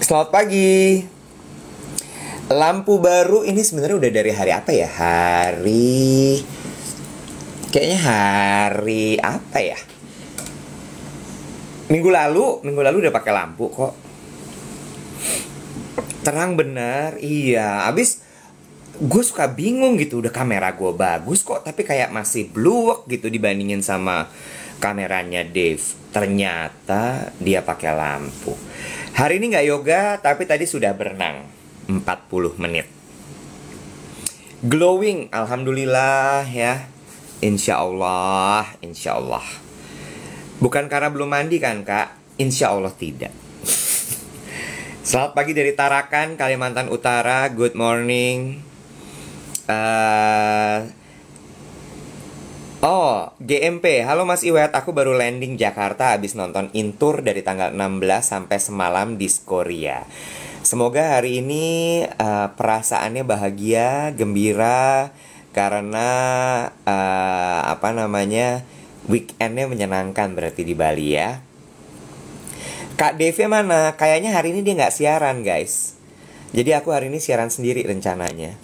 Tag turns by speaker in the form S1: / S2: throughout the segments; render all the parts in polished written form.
S1: Selamat pagi. Lampu baru ini sebenarnya udah dari hari apa ya? Kayaknya hari apa ya? Minggu lalu udah pakai lampu kok. Terang bener, iya. Abis gue suka bingung gitu, udah kamera gue bagus kok, tapi kayak masih bluek gitu dibandingin sama kameranya Dave. Ternyata dia pakai lampu. Hari ini nggak yoga, tapi tadi sudah berenang 40 menit. Glowing, alhamdulillah ya. Insya Allah, insya Allah. Bukan karena belum mandi kan kak? Insya Allah tidak. Selamat pagi dari Tarakan, Kalimantan Utara. Good morning. GMP. Halo Mas Iwet, aku baru landing Jakarta habis nonton Intour dari tanggal 16 sampai semalam di Korea. Semoga hari ini perasaannya bahagia, gembira karena weekendnya menyenangkan berarti di Bali ya. Kak Devi mana? Kayaknya hari ini dia nggak siaran guys. Jadi aku hari ini siaran sendiri rencananya.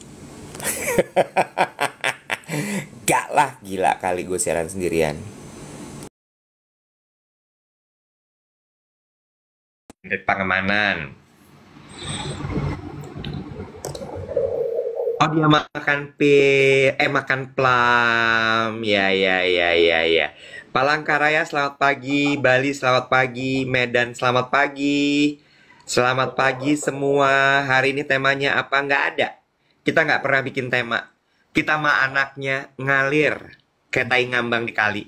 S1: Gak lah, gila kali gue siaran sendirian. Dari Pangemanan. Oh dia makan plum. Ya. Palangkaraya selamat pagi, Bali selamat pagi, Medan selamat pagi. Selamat pagi semua. Hari ini temanya apa? Nggak ada. Kita nggak pernah bikin tema. Kita mah anaknya ngalir kayak tai ngambang di kali.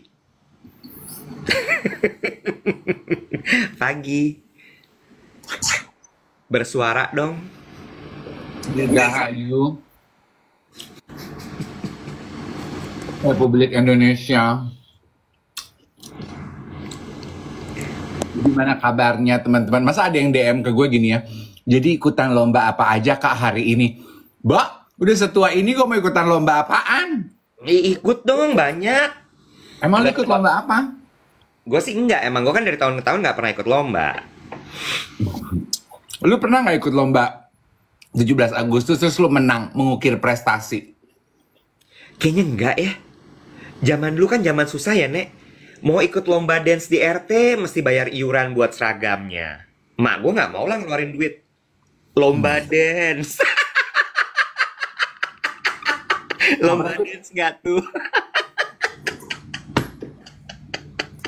S1: Pagi. Bersuara dong.
S2: Dirgahayu Republik Indonesia. Gimana kabarnya teman-teman? Masa ada yang DM ke gue gini ya? Jadi ikutan lomba apa aja kak hari ini? Mbak, udah setua ini gue mau ikutan lomba apaan?
S1: Ikut dong banyak.
S2: Emang lu ikut lomba apa?
S1: Gue sih enggak, emang gue kan dari tahun ke tahun nggak pernah ikut lomba.
S2: Lu pernah nggak ikut lomba 17 Agustus terus lu menang mengukir prestasi?
S1: Kayaknya enggak ya. Zaman dulu kan zaman susah ya Nek. Mau ikut lomba dance di RT mesti bayar iuran buat seragamnya. Mak gue nggak mau lah ngeluarin duit. Lomba dance. Lomba dance nggak tuh?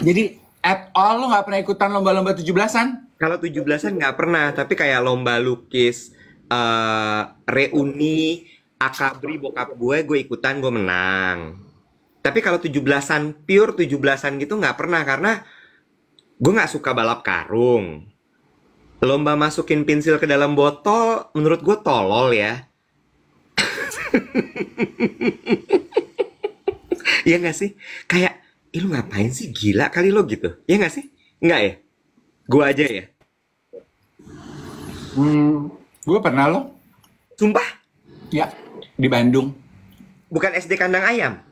S2: Jadi at all lu nggak pernah ikutan lomba-lomba 17-an?
S1: Kalau 17-an nggak pernah, tapi kayak lomba lukis, reuni, akabri bokap gue ikutan, gue menang. Tapi kalau 17-an, pure 17-an gitu nggak pernah, karena gue nggak suka balap karung. Lomba masukin pensil ke dalam botol, menurut gue tolol ya. Iya nggak sih? Kayak, lu ngapain sih? Gila kali lo gitu. Iya nggak sih? Nggak ya? Gue aja ya?
S2: Gue pernah loh.
S1: Sumpah?
S2: Ya, di Bandung.
S1: Bukan SD kandang ayam?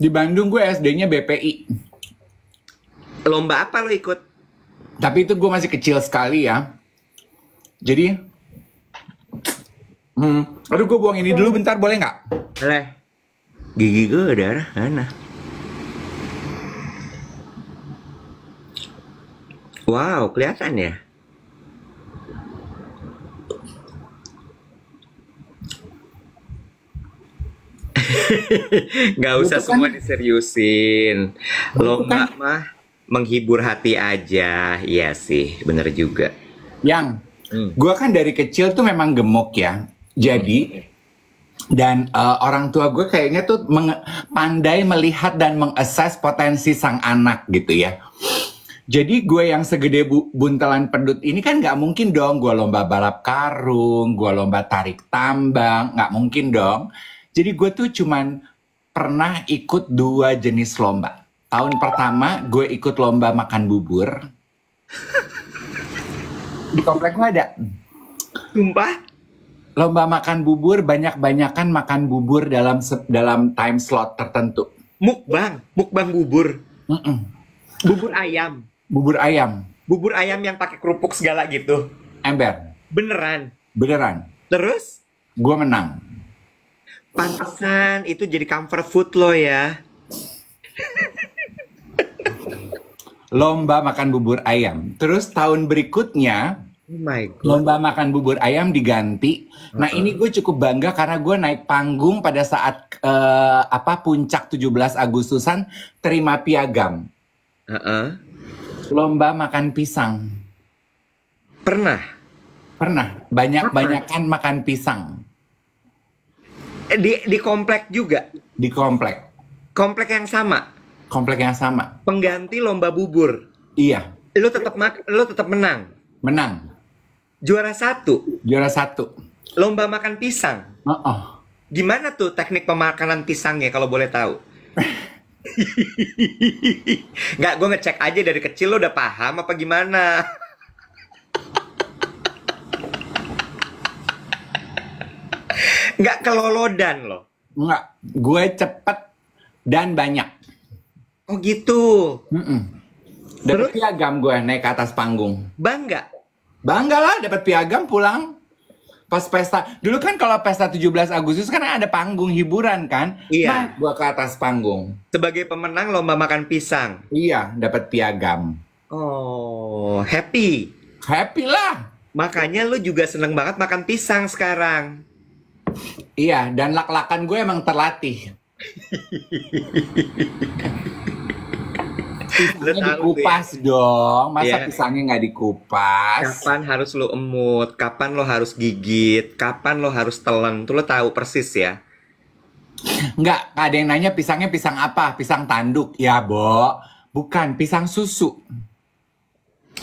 S2: Di Bandung gue SD-nya BPI.
S1: Lomba apa lo ikut?
S2: Tapi itu gue masih kecil sekali ya. Jadi, aduh gue buang ini dulu bentar boleh nggak?
S1: Boleh. Gigi gue udah mana? Wow, kelihatan ya? Nggak usah
S2: Itu kan-
S1: semua diseriusin. Lomba
S2: kan-
S1: mah menghibur hati aja. Iya sih, bener juga.
S2: Yang, gue kan dari kecil tuh memang gemuk ya. Jadi, dan orang tua gue kayaknya tuh pandai melihat dan mengakses potensi sang anak gitu ya. Jadi gue yang segede buntelan pedut ini kan nggak mungkin dong gue lomba balap karung, gue lomba tarik tambang, nggak mungkin dong. Jadi gue tuh cuman pernah ikut 2 jenis lomba. Tahun pertama gue ikut lomba makan bubur. Di komplek gue ada.
S1: Sumpah?
S2: Lomba makan bubur, banyak-banyakan makan bubur dalam time slot tertentu.
S1: Mukbang bubur. Bubur ayam.
S2: Bubur ayam.
S1: Bubur ayam yang pakai kerupuk segala gitu.
S2: Ember.
S1: Beneran.
S2: Beneran.
S1: Terus?
S2: Gue menang.
S1: Pantesan itu jadi comfort food lo ya.
S2: Lomba makan bubur ayam. Terus tahun berikutnya,
S1: Oh my god.
S2: lomba makan bubur ayam diganti. Nah ini gue cukup bangga karena gue naik panggung pada saat puncak 17 Agustusan terima piagam.
S1: Heeh.
S2: Lomba makan pisang.
S1: Pernah?
S2: Pernah. Banyak-banyakan makan pisang.
S1: Di komplek juga?
S2: Di komplek.
S1: Komplek yang sama?
S2: Komplek yang sama.
S1: Pengganti lomba bubur?
S2: Iya.
S1: Lo tetap menang?
S2: Menang.
S1: Juara 1?
S2: Juara 1.
S1: Lomba makan pisang?
S2: Oh.
S1: Gimana tuh teknik pemakanan pisangnya kalau boleh tahu? Nggak, gue ngecek aja dari kecil lo udah paham apa gimana? Nggak kelolodan loh.
S2: Enggak. Gue cepet dan banyak.
S1: Oh gitu.
S2: Dapat piagam gue naik ke atas panggung.
S1: Bangga?
S2: Bangga lah dapat piagam pulang. Pas pesta. Dulu kan kalau pesta 17 Agustus kan ada panggung hiburan kan.
S1: Iya.
S2: Nah, gue ke atas panggung.
S1: Sebagai pemenang lomba makan pisang.
S2: Iya, dapat piagam.
S1: Oh, happy.
S2: Happy lah.
S1: Makanya lu juga seneng banget makan pisang sekarang.
S2: Iya, dan lak-lakan gue emang terlatih. Pisangnya dikupas dong. Masa
S1: Iya.
S2: pisangnya nggak dikupas?
S1: Kapan harus lo emut, kapan lo harus gigit, kapan lo harus telan, tuh lo tahu persis ya.
S2: Nggak, ada yang nanya pisangnya pisang apa? Pisang tanduk. Ya, Bo. Bukan, pisang susu.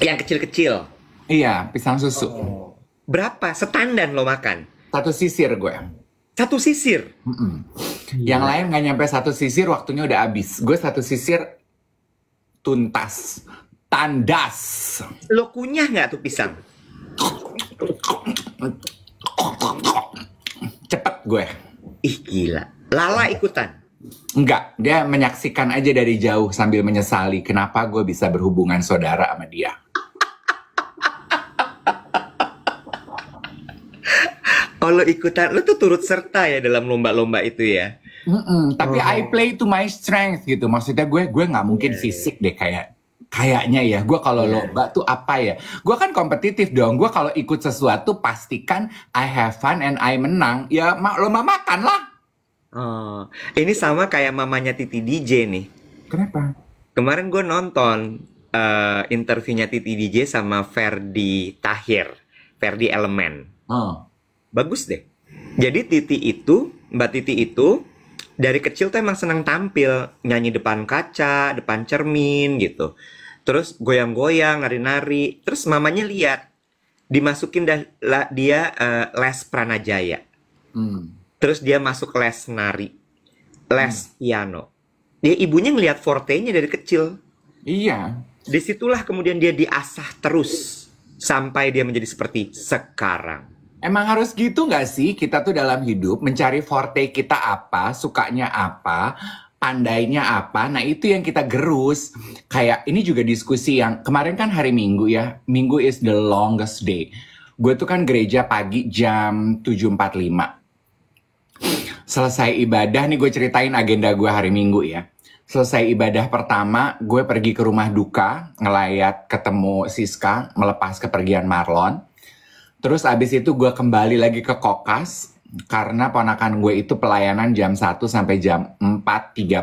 S1: Yang kecil-kecil.
S2: Iya, pisang susu.
S1: Berapa setandan lo makan?
S2: 1 sisir gue.
S1: 1 sisir.
S2: Yang lain nggak nyampe 1 sisir, waktunya udah habis. Gue 1 sisir tuntas. Tandas.
S1: Lo kunyah nggak tuh pisang?
S2: Cepet gue.
S1: Ih gila. Lala ikutan.
S2: Enggak, dia menyaksikan aja dari jauh sambil menyesali kenapa gue bisa berhubungan saudara sama dia.
S1: Oh lo ikutan, lo tuh turut serta ya dalam lomba-lomba itu ya.
S2: Tapi I play to my strength gitu. Maksudnya gue nggak mungkin fisik deh kayaknya ya. Gue kalau lomba tuh apa ya? Gue kan kompetitif dong. Gue kalau ikut sesuatu pastikan I have fun and I menang. Ya lomba makan lah.
S1: Oh, ini sama kayak mamanya Titi DJ nih.
S2: Kenapa?
S1: Kemarin gue nonton interviewnya Titi DJ sama Ferdi Tahir, Ferdi Elemen.
S2: Oh.
S1: Bagus deh. Jadi Mbak Titi itu dari kecil tuh emang senang tampil, nyanyi depan kaca, depan cermin gitu. Terus goyang-goyang, nari-nari. Terus mamanya lihat, dimasukin dia les Pranajaya. Terus dia masuk les nari, les piano. Dia ibunya ngelihat fortenya dari kecil.
S2: Iya.
S1: Disitulah kemudian dia diasah terus sampai dia menjadi seperti sekarang.
S2: Emang harus gitu nggak sih kita tuh dalam hidup mencari forte kita apa, sukanya apa, pandainya apa. Nah itu yang kita gerus. Kayak ini juga diskusi yang kemarin kan hari Minggu ya. Minggu is the longest day. Gue tuh kan gereja pagi jam 7.45. Selesai ibadah nih gue ceritain agenda gue hari Minggu ya. Selesai ibadah pertama gue pergi ke rumah duka, ngelayat ketemu Siska, melepas kepergian Marlon. Terus abis itu gue kembali lagi ke Kokas karena ponakan gue itu pelayanan jam 1 sampai jam 4.30.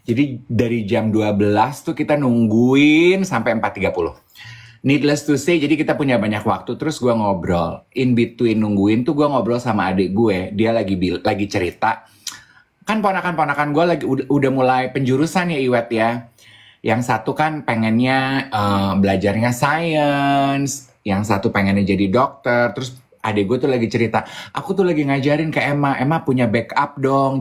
S2: Jadi dari jam 12 tuh kita nungguin sampai 4.30. Needless to say, jadi kita punya banyak waktu. Terus gue ngobrol. In between nungguin tuh gue ngobrol sama adik gue. Dia lagi cerita. Kan ponakan-ponakan gue lagi udah mulai penjurusan ya Iwet ya. Yang satu kan pengennya belajarnya science. Yang satu pengennya jadi dokter. Terus adik gue tuh lagi cerita, aku tuh lagi ngajarin ke Emma punya backup dong.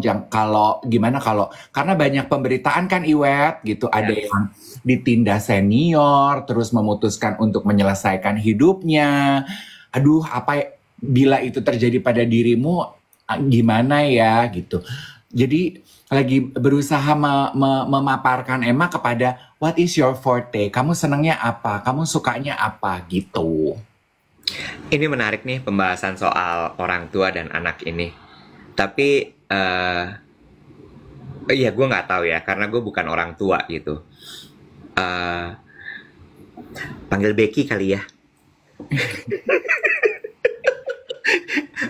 S2: Karena banyak pemberitaan kan Iwet gitu. Ada yang ditindas senior, terus memutuskan untuk menyelesaikan hidupnya. Aduh, bila itu terjadi pada dirimu, gimana ya gitu. Jadi lagi berusaha memaparkan Emma kepada what is your forte? Kamu senangnya apa? Kamu sukanya apa? Gitu.
S1: Ini menarik nih pembahasan soal orang tua dan anak ini. Tapi iya gue nggak tahu ya karena gue bukan orang tua gitu. Eh, Panggil Becky kali ya.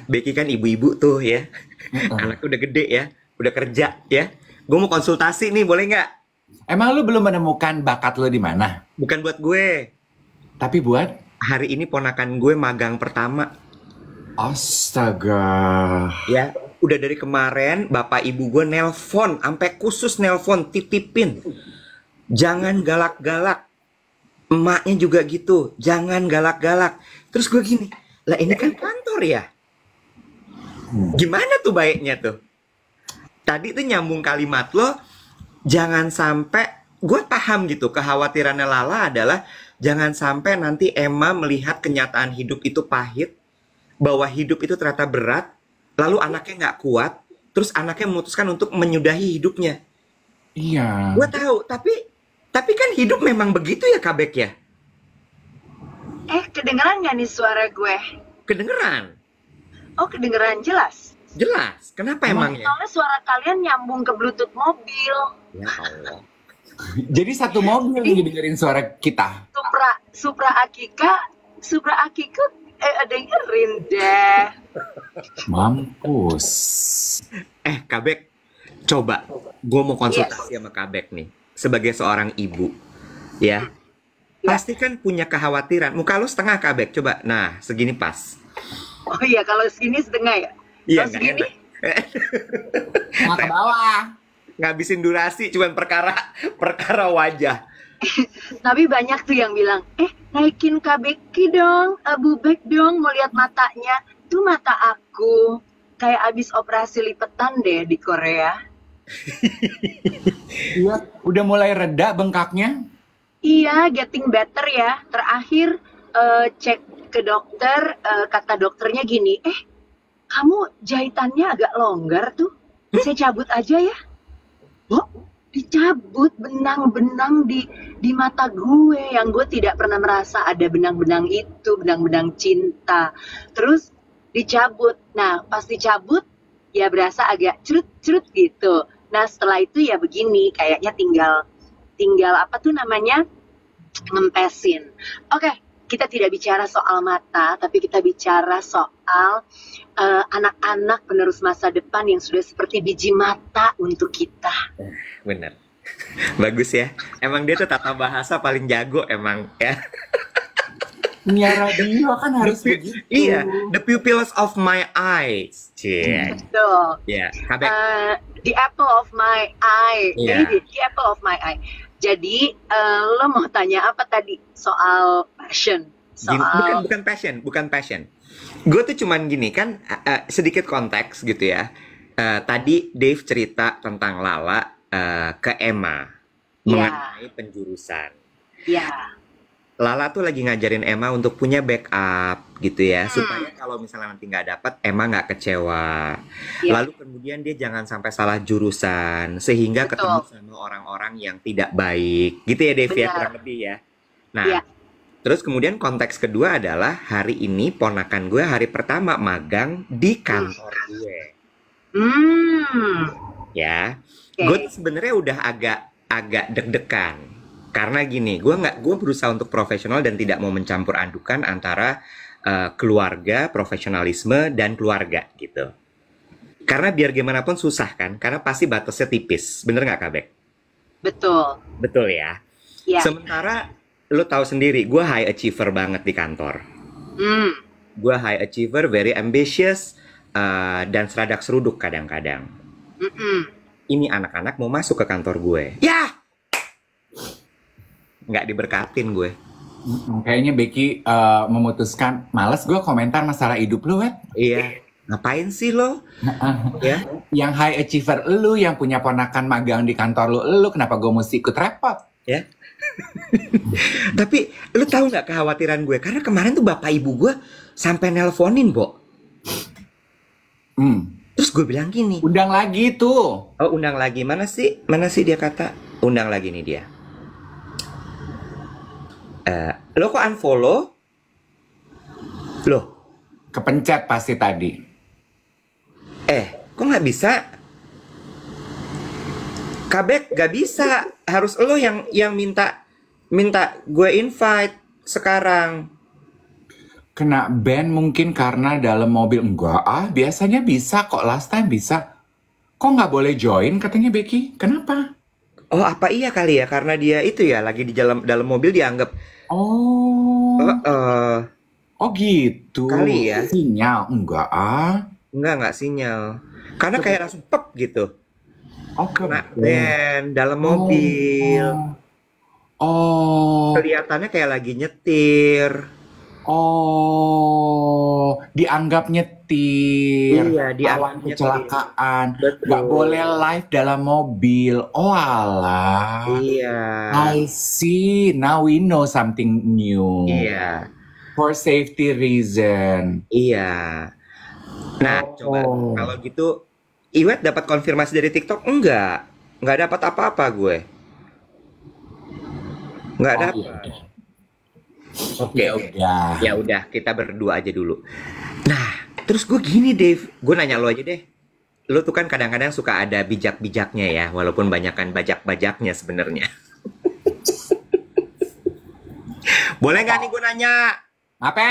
S1: Becky kan ibu-ibu tuh ya. Anaknya udah gede ya, udah kerja ya. Gue mau konsultasi nih, boleh nggak?
S2: Emang lu belum menemukan bakat lu di mana?
S1: Bukan buat gue.
S2: Tapi buat
S1: Hari ini ponakan gue magang pertama.
S2: astaga.
S1: Ya, udah dari kemarin bapak ibu gue nelpon, sampai khusus nelpon titipin. Jangan galak-galak. Emaknya juga gitu, jangan galak-galak. Terus gue gini, lah ini kan kantor ya. Gimana tuh baiknya tuh? Tadi tuh nyambung kalimat lo, jangan sampai, gue paham gitu, kekhawatirannya Lala adalah jangan sampai nanti Emma melihat kenyataan hidup itu pahit, bahwa hidup itu ternyata berat, lalu anaknya nggak kuat, terus anaknya memutuskan untuk menyudahi hidupnya.
S2: Iya.
S1: Gue tahu, tapi kan hidup memang begitu ya Kabek ya?
S3: Kedengeran nggak nih suara gue?
S1: Kedengeran,
S3: Oh, kedengeran jelas.
S1: jelas. Kenapa emangnya?
S3: Soalnya suara kalian nyambung ke Bluetooth mobil.
S1: Ya Allah.
S2: Jadi satu mobil nih dengerin suara kita.
S3: Supra Akika dengerin deh.
S2: Mampus.
S1: Kabek, coba. Gue mau konsultasi sama Kabek nih. Sebagai seorang ibu, ya. Pasti kan punya kekhawatiran. Muka lu setengah Kabek, coba. Nah, segini pas.
S3: Oh iya, kalau segini setengah ya?
S1: Iya,
S3: Kalau segini?
S2: Nah, ke bawah.
S1: Ngabisin durasi, cuman perkara wajah.
S3: Tapi banyak tuh yang bilang, naikin KBK dong, Bubek dong, mau lihat matanya. Tuh mata aku kayak abis operasi lipetan deh di Korea.
S2: Iya, udah mulai reda bengkaknya.
S3: Iya, getting better ya. Terakhir cek ke dokter, kata dokternya gini, kamu jahitannya agak longgar tuh. Saya cabut aja ya. Oh, dicabut benang-benang di mata gue yang gue tidak pernah merasa ada benang-benang itu, benang-benang cinta. Terus dicabut. Nah, pas dicabut ya berasa agak cerut-cerut gitu. Nah, setelah itu ya begini, kayaknya tinggal apa tuh namanya? Ngempesin. Oke, kita tidak bicara soal mata, tapi kita bicara soal anak-anak penerus masa depan yang sudah seperti biji mata untuk kita.
S1: Bener. Bagus ya. Emang dia tuh tata bahasa paling jago emang ya.
S2: Nyiar radio kan harus begitu.
S1: Iya, the pupils of my eyes.
S3: Betul.
S1: Ya, Kabek.
S3: The apple of my eye.
S1: Iya.
S3: Ini the apple of my eye. Jadi lo mau tanya apa tadi soal passion?
S1: Bukan passion. Gue tuh cuman gini kan, sedikit konteks gitu ya. Tadi Dave cerita tentang Lala ke Emma mengenai penjurusan.
S3: Ya.
S1: Lala tuh lagi ngajarin Emma untuk punya backup gitu ya, supaya kalau misalnya nanti nggak dapet, Emma nggak kecewa. Lalu kemudian dia jangan sampai salah jurusan, sehingga ketemu sama orang-orang yang tidak baik, gitu ya Dev ya, kurang lebih ya. Nah, terus kemudian konteks kedua adalah hari ini ponakan gue hari pertama magang di kantor gue. Ya, gue tuh sebenarnya udah agak deg-degan. Karena gini, gue berusaha untuk profesional dan tidak mau mencampur adukan antara keluarga, profesionalisme, dan keluarga gitu. Karena biar gimana pun susah kan, karena pasti batasnya tipis. Bener nggak Kabek?
S3: Betul.
S1: Betul ya?
S3: Ya.
S1: Sementara lo tahu sendiri, gue high achiever banget di kantor. Gue high achiever, very ambitious, dan seradak seruduk kadang-kadang. Ini anak-anak mau masuk ke kantor gue. Ya! Nggak diberkatin gue.
S2: Kayaknya Becky memutuskan, males gue komentar masalah hidup lu, Wet.
S1: Iya. Ngapain sih lo? Ya.
S2: Yang high achiever lu, yang punya ponakan magang di kantor lu kenapa gue mesti ikut repot?
S1: Ya. Tapi lu tahu nggak kekhawatiran gue? Karena kemarin tuh bapak ibu gue sampai nelponin, Bo. Terus Terus gue bilang gini,
S2: Undang lagi tuh.
S1: oh undang lagi, mana sih? Mana sih dia kata? Undang lagi nih dia. Lo kok unfollow? Loh,
S2: Kepencet pasti tadi.
S1: kok nggak bisa? Kabek gak bisa, harus lo yang minta gue invite sekarang.
S2: Kena ban mungkin karena dalam mobil. Enggak biasanya bisa kok, last time bisa. Kok nggak boleh join katanya Becky? Kenapa?
S1: Oh apa iya kali ya, karena dia itu ya lagi di dalam mobil dianggap
S2: Oh,
S1: eh
S2: oh gitu.
S1: kali ya.
S2: Sinyal? Enggak
S1: Nggak sinyal. Karena kayak langsung pep gitu.
S2: Oh,
S1: Kena
S2: ban.
S1: ban dalam mobil.
S2: Oh,
S1: Kelihatannya kayak lagi nyetir.
S2: oh, dianggap nyetir.
S1: Iya, dianggap
S2: Rawan
S1: nyetir.
S2: kecelakaan.
S1: Betul.
S2: Nggak boleh live dalam mobil. Oh alah.
S1: Iya.
S2: I see. Now we know something new.
S1: Iya.
S2: For safety reason.
S1: Iya. Nah, coba kalau gitu Iwet dapat konfirmasi dari TikTok? Nggak dapat apa-apa gue. Nggak
S2: Oh,
S1: dapat.
S2: iya udah.
S1: Oke,
S2: Ya udah.
S1: ya udah kita berdua aja dulu. Nah, terus gue gini Dave, gue nanya lo aja deh. Lo tuh kan kadang-kadang suka ada bijak-bijaknya ya, walaupun banyakan bajak-bajaknya sebenarnya. Boleh nggak nih gue nanya?
S2: Apa?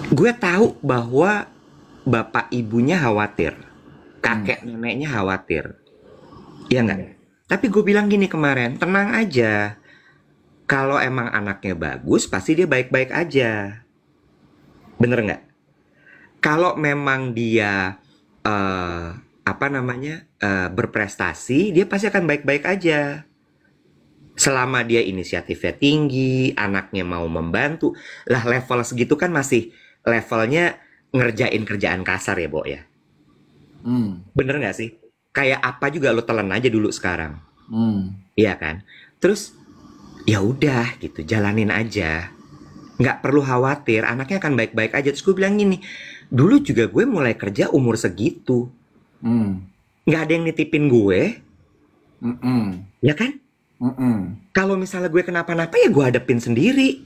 S1: Gue tahu bahwa bapak ibunya khawatir, kakek neneknya khawatir, ya nggak? Tapi gue bilang gini kemarin, tenang aja. Kalau emang anaknya bagus, pasti dia baik-baik aja. Bener nggak? Kalau memang dia berprestasi, dia pasti akan baik-baik aja. Selama dia inisiatifnya tinggi, anaknya mau membantu, lah level segitu kan masih levelnya ngerjain kerjaan kasar ya, Bo ya. Bener nggak sih? Kayak apa juga lo telan aja dulu sekarang. Iya kan? Terus ya udah gitu, jalanin aja. Nggak perlu khawatir, anaknya akan baik-baik aja. Terus gue bilang gini, dulu juga gue mulai kerja umur segitu. Nggak ada yang nitipin gue, ya kan? Kalau misalnya gue kenapa-napa ya gue hadapin sendiri.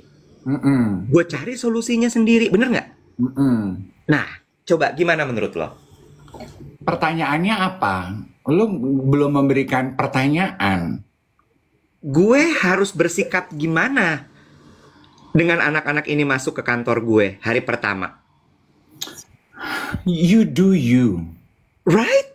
S1: Gue cari solusinya sendiri, bener nggak? Nah, coba gimana menurut lo?
S2: Pertanyaannya apa? Lu belum memberikan pertanyaan.
S1: Gue harus bersikap gimana dengan anak-anak ini masuk ke kantor gue hari pertama?
S2: You do you.
S1: Right?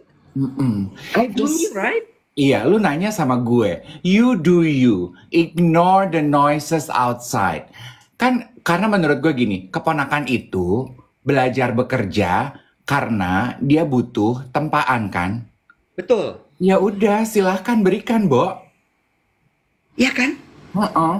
S1: I do me, right?
S2: Iya, lu nanya sama gue. You do you. Ignore the noises outside. Kan karena menurut gue gini, keponakan itu belajar bekerja karena dia butuh tempaan kan?
S1: Betul.
S2: Ya udah, silahkan berikan, Bo.
S1: Iya kan?
S2: Heeh.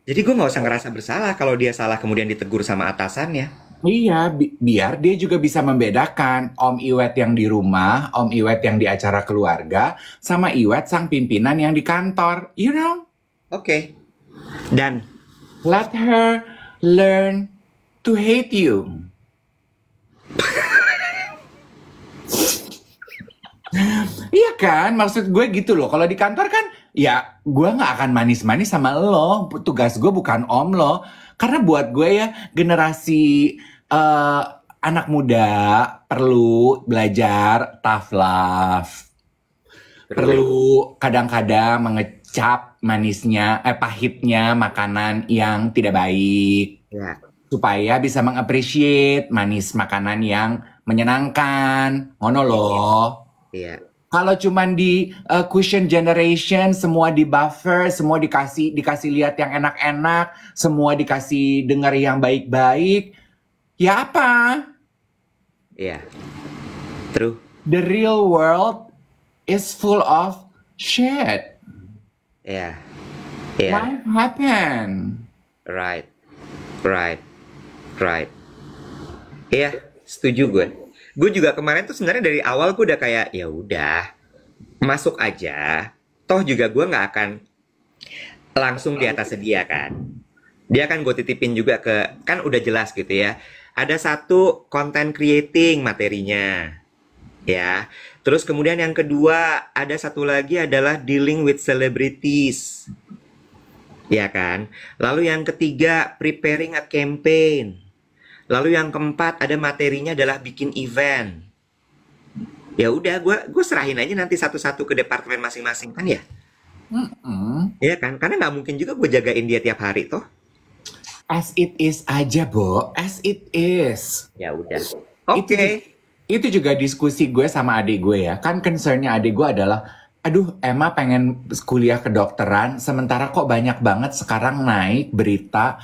S1: Jadi gue nggak usah ngerasa bersalah kalau dia salah kemudian ditegur sama atasannya.
S2: Iya, biar dia juga bisa membedakan Om Iwet yang di rumah, Om Iwet yang di acara keluarga, sama Iwet sang pimpinan yang di kantor. You know?
S1: Oke. Dan
S2: Let her learn to hate you. Iya kan, maksud gue gitu loh. Kalau di kantor kan, ya gue nggak akan manis-manis sama lo. Tugas gue bukan om lo. Karena buat gue ya, generasi anak muda perlu belajar tough love. Perlu kadang-kadang mengecap manisnya, pahitnya makanan yang tidak baik.
S1: ya,
S2: Supaya bisa mengapresiasi manis makanan yang menyenangkan. Ngono loh.
S1: iya.
S2: Kalau cuman di cushion generation, semua di buffer, semua dikasih lihat yang enak-enak, semua dikasih dengar yang baik-baik, ya apa?
S1: Iya. True.
S2: The real world is full of shit.
S1: Iya. Iya.
S2: What happened?
S1: Right. Iya, setuju gue. Gue juga kemarin tuh sebenarnya dari awal gue udah kayak ya udah masuk aja. Toh juga gue nggak akan langsung di atas dia kan. Dia kan gue titipin juga ke, kan udah jelas gitu ya. Ada satu content creating materinya, ya. Terus kemudian yang kedua ada satu lagi adalah dealing with celebrities, ya kan. Lalu yang ketiga preparing a campaign. Lalu yang keempat ada materinya adalah bikin event. Ya udah, gue serahin aja nanti satu-satu ke departemen masing-masing kan ya. Ya kan, karena nggak mungkin juga gue jagain dia tiap hari toh.
S2: As it is aja, Bo. As it is.
S1: Ya udah. Oke.
S2: Itu juga diskusi gue sama adik gue ya. Kan concernnya adik gue adalah, aduh Emma pengen kuliah kedokteran, sementara kok banyak banget sekarang naik berita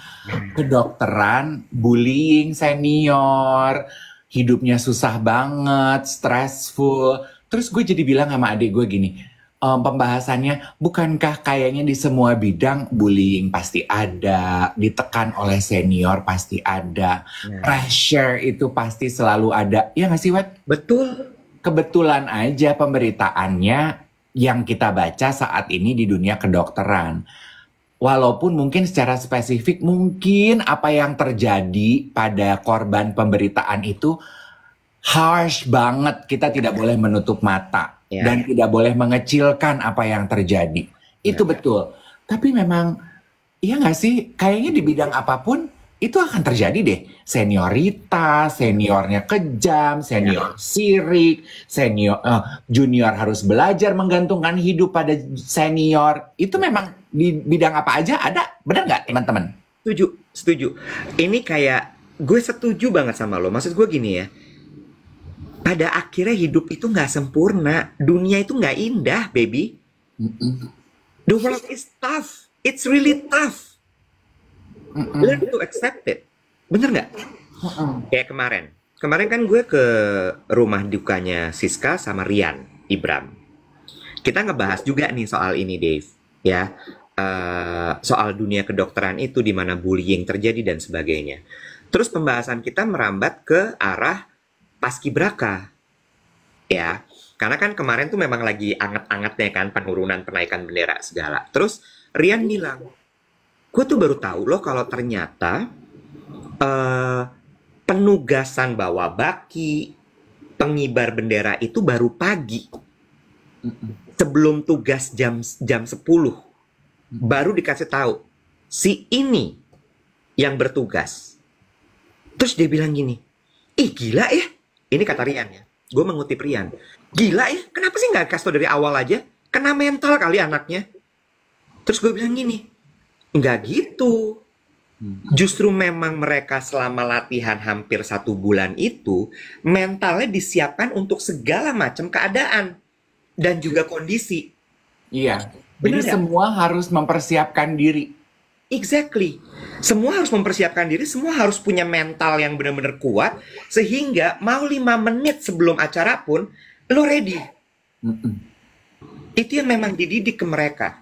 S2: kedokteran, bullying senior, hidupnya susah banget, stressful. Terus gue jadi bilang sama adik gue gini, pembahasannya, bukankah kayaknya di semua bidang bullying pasti ada, ditekan oleh senior pasti ada, pressure itu pasti selalu ada, ya nggak sih, Wat?
S1: Betul.
S2: Kebetulan aja pemberitaannya yang kita baca saat ini di dunia kedokteran. Walaupun mungkin secara spesifik, mungkin apa yang terjadi pada korban pemberitaan itu harsh banget, kita tidak boleh menutup mata. Dan tidak boleh mengecilkan apa yang terjadi. Itu betul. Tapi memang, iya nggak sih? Kayaknya di bidang apapun, itu akan terjadi deh. Senioritas, seniornya kejam, senior sirik, senior, junior harus belajar menggantungkan hidup pada senior. Itu memang di bidang apa aja ada. Benar nggak teman-teman?
S1: Setuju. Ini kayak, gue setuju banget sama lo. Maksud gue gini ya. Pada akhirnya hidup itu nggak sempurna. Dunia itu nggak indah, baby. The world is tough. It's really tough. Learn to accept it. Bener nggak? Kayak kemarin. Kemarin kan gue ke rumah dukanya Siska sama Rian, Ibram. Kita ngebahas juga nih soal ini, Dave. Ya, soal dunia kedokteran itu, di mana bullying terjadi dan sebagainya. Terus pembahasan kita merambat ke arah paskibraka, ya, karena kan kemarin tuh memang lagi anget-angetnya kan penurunan penaikan bendera segala. Terus Rian bilang, gue tuh baru tahu loh kalau ternyata penugasan bawa baki, pengibar bendera itu baru pagi, sebelum tugas jam 10, baru dikasih tahu si ini yang bertugas. Terus dia bilang gini, ih gila ya. Ini kata Rian ya, gue mengutip Rian. Gila ya, kenapa sih nggak kasih tau dari awal aja? Kena mental kali anaknya. Terus gue bilang gini, nggak gitu. Justru memang mereka selama latihan hampir 1 bulan itu, mentalnya disiapkan untuk segala macam keadaan. Dan juga kondisi.
S2: Iya,
S1: Bener
S2: jadi
S1: ya?
S2: semua harus mempersiapkan diri.
S1: Exactly. Semua harus mempersiapkan diri, semua harus punya mental yang benar-benar kuat, sehingga mau 5 menit sebelum acara pun, lo ready. Itu yang memang dididik ke mereka.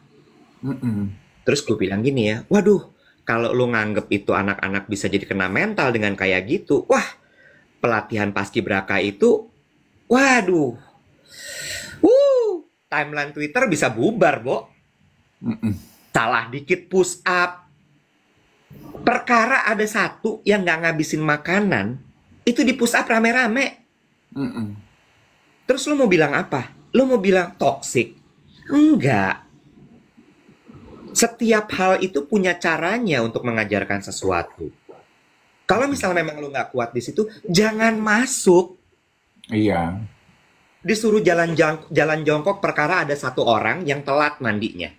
S1: Terus gue bilang gini ya, waduh, kalau lo nganggep itu anak-anak bisa jadi kena mental dengan kayak gitu, wah, pelatihan paskibraka itu, waduh, timeline Twitter bisa bubar, Bo. Salah dikit push up. Perkara ada satu yang nggak ngabisin makanan, itu di push up rame-rame. Terus lo mau bilang apa? Lo mau bilang toxic? Enggak. Setiap hal itu punya caranya untuk mengajarkan sesuatu. Kalau misalnya memang lo nggak kuat di situ, jangan masuk.
S2: Iya.
S1: Disuruh jalan jongkok perkara ada 1 orang yang telat mandinya.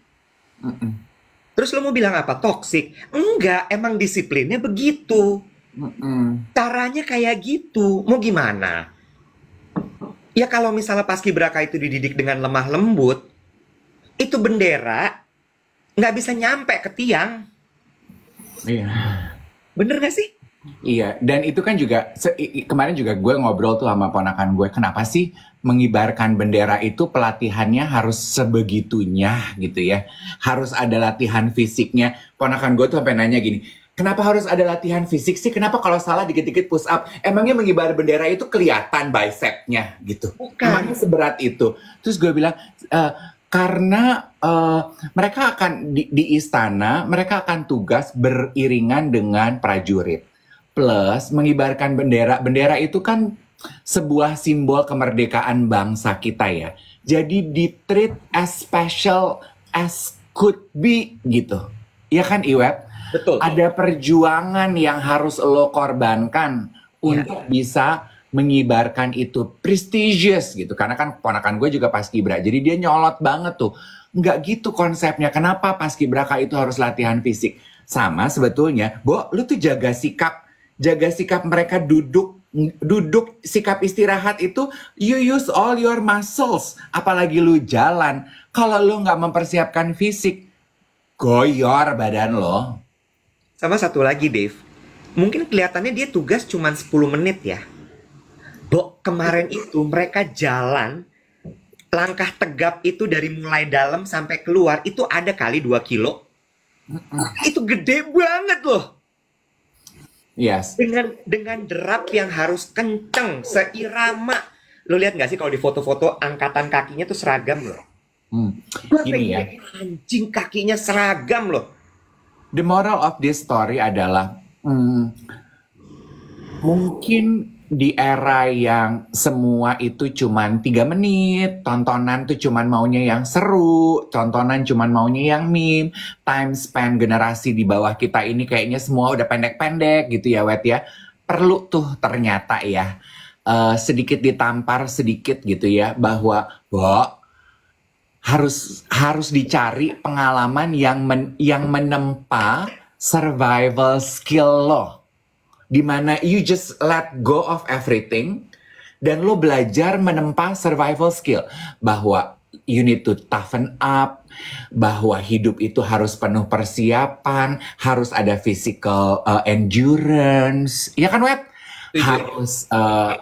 S1: Terus lo mau bilang apa? Toxic? Enggak, emang disiplinnya begitu. Caranya kayak gitu. Mau gimana? Ya kalau misalnya paskibraka itu dididik dengan lemah lembut, itu bendera nggak bisa nyampe ke tiang.
S2: Iya.
S1: Bener gak sih?
S2: Iya, dan itu kan juga kemarin juga gue ngobrol tuh sama ponakan gue, kenapa sih mengibarkan bendera itu pelatihannya harus sebegitunya gitu ya, harus ada latihan fisiknya. Ponakan gue tuh sampai nanya gini, kenapa harus ada latihan fisik sih? Kenapa kalau salah dikit-dikit push up? Emangnya mengibar bendera itu kelihatan bicepnya gitu?
S1: Bukan.
S2: Emangnya seberat itu? Terus gue bilang, karena mereka akan di istana, mereka akan tugas beriringan dengan prajurit. plus mengibarkan bendera. Bendera itu kan sebuah simbol kemerdekaan bangsa kita ya. Jadi di-treat as special as could be gitu. Ya kan Iwet?
S1: Betul.
S2: Ada perjuangan yang harus lo korbankan untuk bisa mengibarkan itu prestigious gitu. Karena kan ponakan gue juga paskibra. Jadi dia nyolot banget tuh. Nggak gitu konsepnya. Kenapa paskibraka itu harus latihan fisik? Sama sebetulnya, Bo, lu tuh jaga sikap mereka duduk sikap istirahat itu you use all your muscles. Apalagi lu jalan. Kalau lu nggak mempersiapkan fisik, goyor badan lo.
S1: Sama satu lagi, Dave. Mungkin kelihatannya dia tugas cuma 10 menit ya. Bo, kemarin itu mereka jalan, langkah tegap itu dari mulai dalam sampai keluar, itu ada kali 2 kilo. Itu gede banget loh.
S2: Yes.
S1: Dengan derap yang harus kenceng, seirama. Lo lihat nggak sih kalau di foto-foto angkatan kakinya tuh seragam loh.
S2: Gini ya.
S1: Anjing kakinya seragam loh.
S2: The moral of this story adalah mungkin di era yang semua itu cuman 3 menit, tontonan tuh cuman maunya yang seru, tontonan cuman maunya yang meme, time span generasi di bawah kita ini kayaknya semua udah pendek-pendek gitu ya Wet ya. Perlu tuh ternyata ya sedikit ditampar sedikit gitu ya bahwa harus dicari pengalaman yang menempa survival skill lo. Dimana you just let go of everything dan lo belajar menempa survival skill. Bahwa you need to toughen up, bahwa hidup itu harus penuh persiapan, harus ada physical endurance. Ya kan Wet? Harus,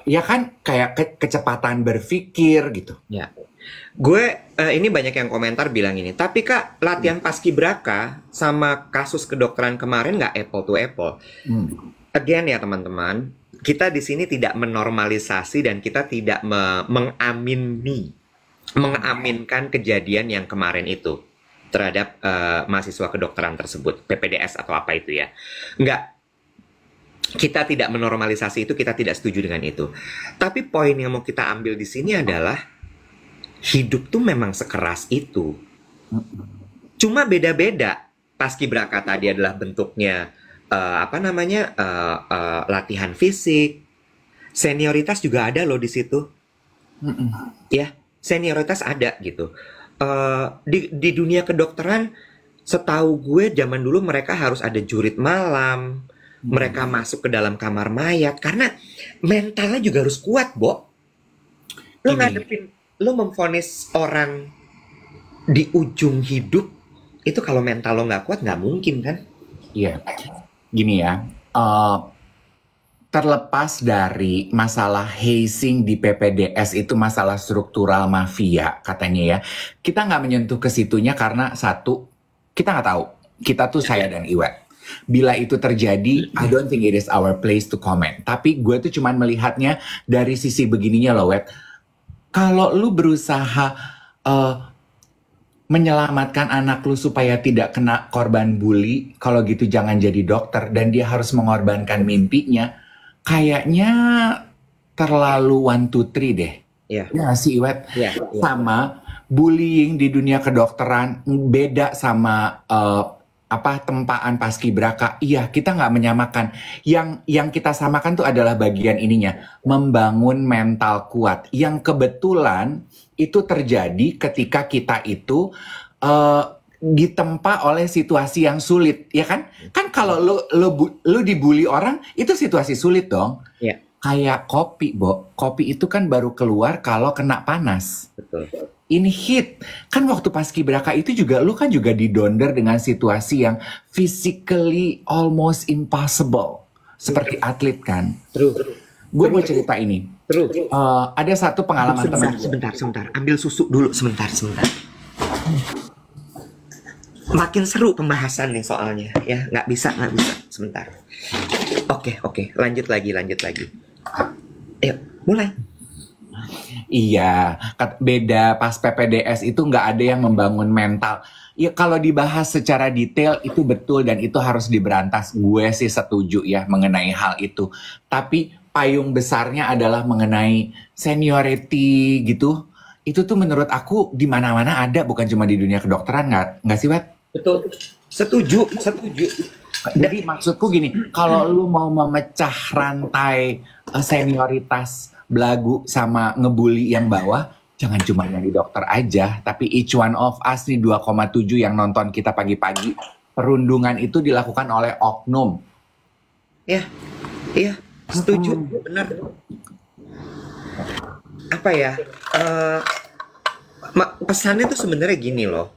S2: ya kan kayak kecepatan berpikir gitu.
S1: Ya. Gue ini banyak yang komentar bilang ini, tapi Kak, latihan paskibraka sama kasus kedokteran kemarin nggak apple to apple. Again ya teman-teman, kita di sini tidak menormalisasi dan kita tidak mengaminkan kejadian yang kemarin itu terhadap mahasiswa kedokteran tersebut, PPDS atau apa itu ya. Nggak. Kita tidak menormalisasi itu, kita tidak setuju dengan itu. Tapi poin yang mau kita ambil di sini adalah hidup tuh memang sekeras itu. Cuma beda-beda. Paskibraka tadi adalah bentuknya latihan fisik. Senioritas juga ada loh di situ. Ya, senioritas ada gitu. Di dunia kedokteran, setahu gue zaman dulu mereka harus ada jurit malam. Mereka masuk ke dalam kamar mayat karena mentalnya juga harus kuat, Bo. Lo memvonis orang di ujung hidup itu kalau mental lo nggak kuat nggak mungkin kan?
S2: Iya, gini ya. Terlepas dari masalah hazing di PPDS itu masalah struktural mafia katanya ya. Kita nggak menyentuh ke situnya karena satu, kita nggak tahu. Kita tuh saya dan Iwet. Bila itu terjadi, I don't think it is our place to comment. Tapi gue tuh cuman melihatnya dari sisi begininya loh, Wet. Kalau lu berusaha menyelamatkan anak lu supaya tidak kena korban bully, kalau gitu jangan jadi dokter, dan dia harus mengorbankan mimpinya, kayaknya terlalu 1, 2, 3 deh.
S1: Iya.
S2: Ya sih, Iwet.
S1: Yeah.
S2: Sama bullying di dunia kedokteran beda sama tempaan paskibraka. Iya, kita nggak menyamakan. Yang kita samakan tuh adalah bagian ininya, membangun mental kuat. Yang kebetulan itu terjadi ketika kita itu ditempa oleh situasi yang sulit, ya kan? Kan kalau lu dibully orang, itu situasi sulit dong.
S1: Iya.
S2: Kayak kopi, Bo. Kopi itu kan baru keluar kalau kena panas.
S1: Betul.
S2: Ini hit. Kan waktu paskibraka itu juga lu kan juga didonder dengan situasi yang physically almost impossible. Seperti atlet kan.
S1: True.
S2: Gue mau cerita ini.
S1: True.
S2: Ada satu pengalaman teman.
S1: Sebentar. Ambil susu dulu sebentar. Makin seru pembahasan nih soalnya. Ya, nggak bisa. Sebentar. Oke. Lanjut lagi. Ayo, mulai.
S2: Iya, beda pas PPDS itu nggak ada yang membangun mental. Ya kalau dibahas secara detail itu betul dan itu harus diberantas. Gue sih setuju ya mengenai hal itu. Tapi payung besarnya adalah mengenai seniority gitu. Itu tuh menurut aku di mana-mana ada, bukan cuma di dunia kedokteran, nggak sih, Wet?
S1: Betul. Setuju, setuju.
S2: Jadi maksudku gini, kalau lu mau memecah rantai senioritas belagu sama ngebully yang bawah, jangan cuma yang di dokter aja, tapi each one of us nih 2,7 yang nonton kita pagi-pagi, perundungan itu dilakukan oleh oknum.
S1: Ya, iya, setuju, benar. Apa ya? Pesannya tuh sebenarnya gini loh.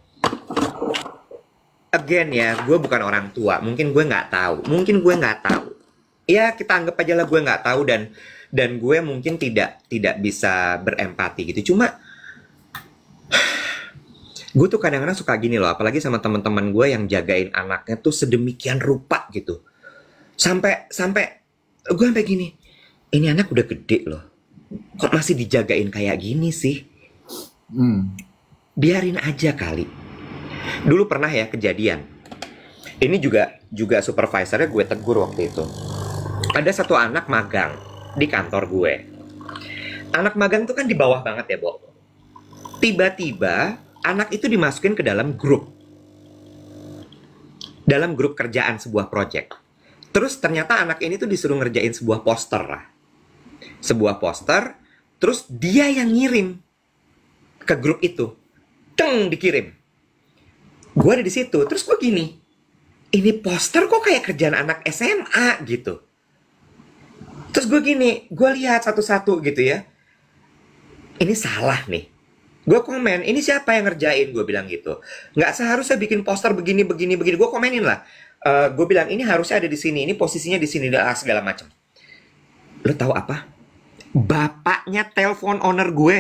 S1: Again ya, gue bukan orang tua. Mungkin gue nggak tahu. Ya kita anggap aja lah gue nggak tahu dan gue mungkin tidak bisa berempati gitu. Cuma gue tuh kadang-kadang suka gini loh, apalagi sama teman-teman gue yang jagain anaknya tuh sedemikian rupa gitu. Sampai gue sampai gini, ini anak udah gede loh, kok masih dijagain kayak gini sih? Biarin aja kali. Dulu pernah ya kejadian. Ini juga supervisornya gue tegur waktu itu. Ada satu anak magang di kantor gue. Anak magang tuh kan di bawah banget ya, Bo. Tiba-tiba anak itu dimasukin ke dalam grup. Dalam grup kerjaan sebuah project. Terus ternyata anak ini tuh disuruh ngerjain sebuah poster lah. Sebuah poster, terus dia yang ngirim ke grup itu. Teng, dikirim. Gue ada di situ, terus gue gini, ini poster kok kayak kerjaan anak SMA gitu. Terus gue gini, gue lihat satu-satu gitu ya. Ini salah nih. Gue komen, ini siapa yang ngerjain? Gue bilang gitu. Nggak seharusnya bikin poster begini. Gue komenin lah. Gue bilang, ini harusnya ada di sini, ini posisinya di sini, segala macam. Lo tahu apa? Bapaknya telepon owner gue.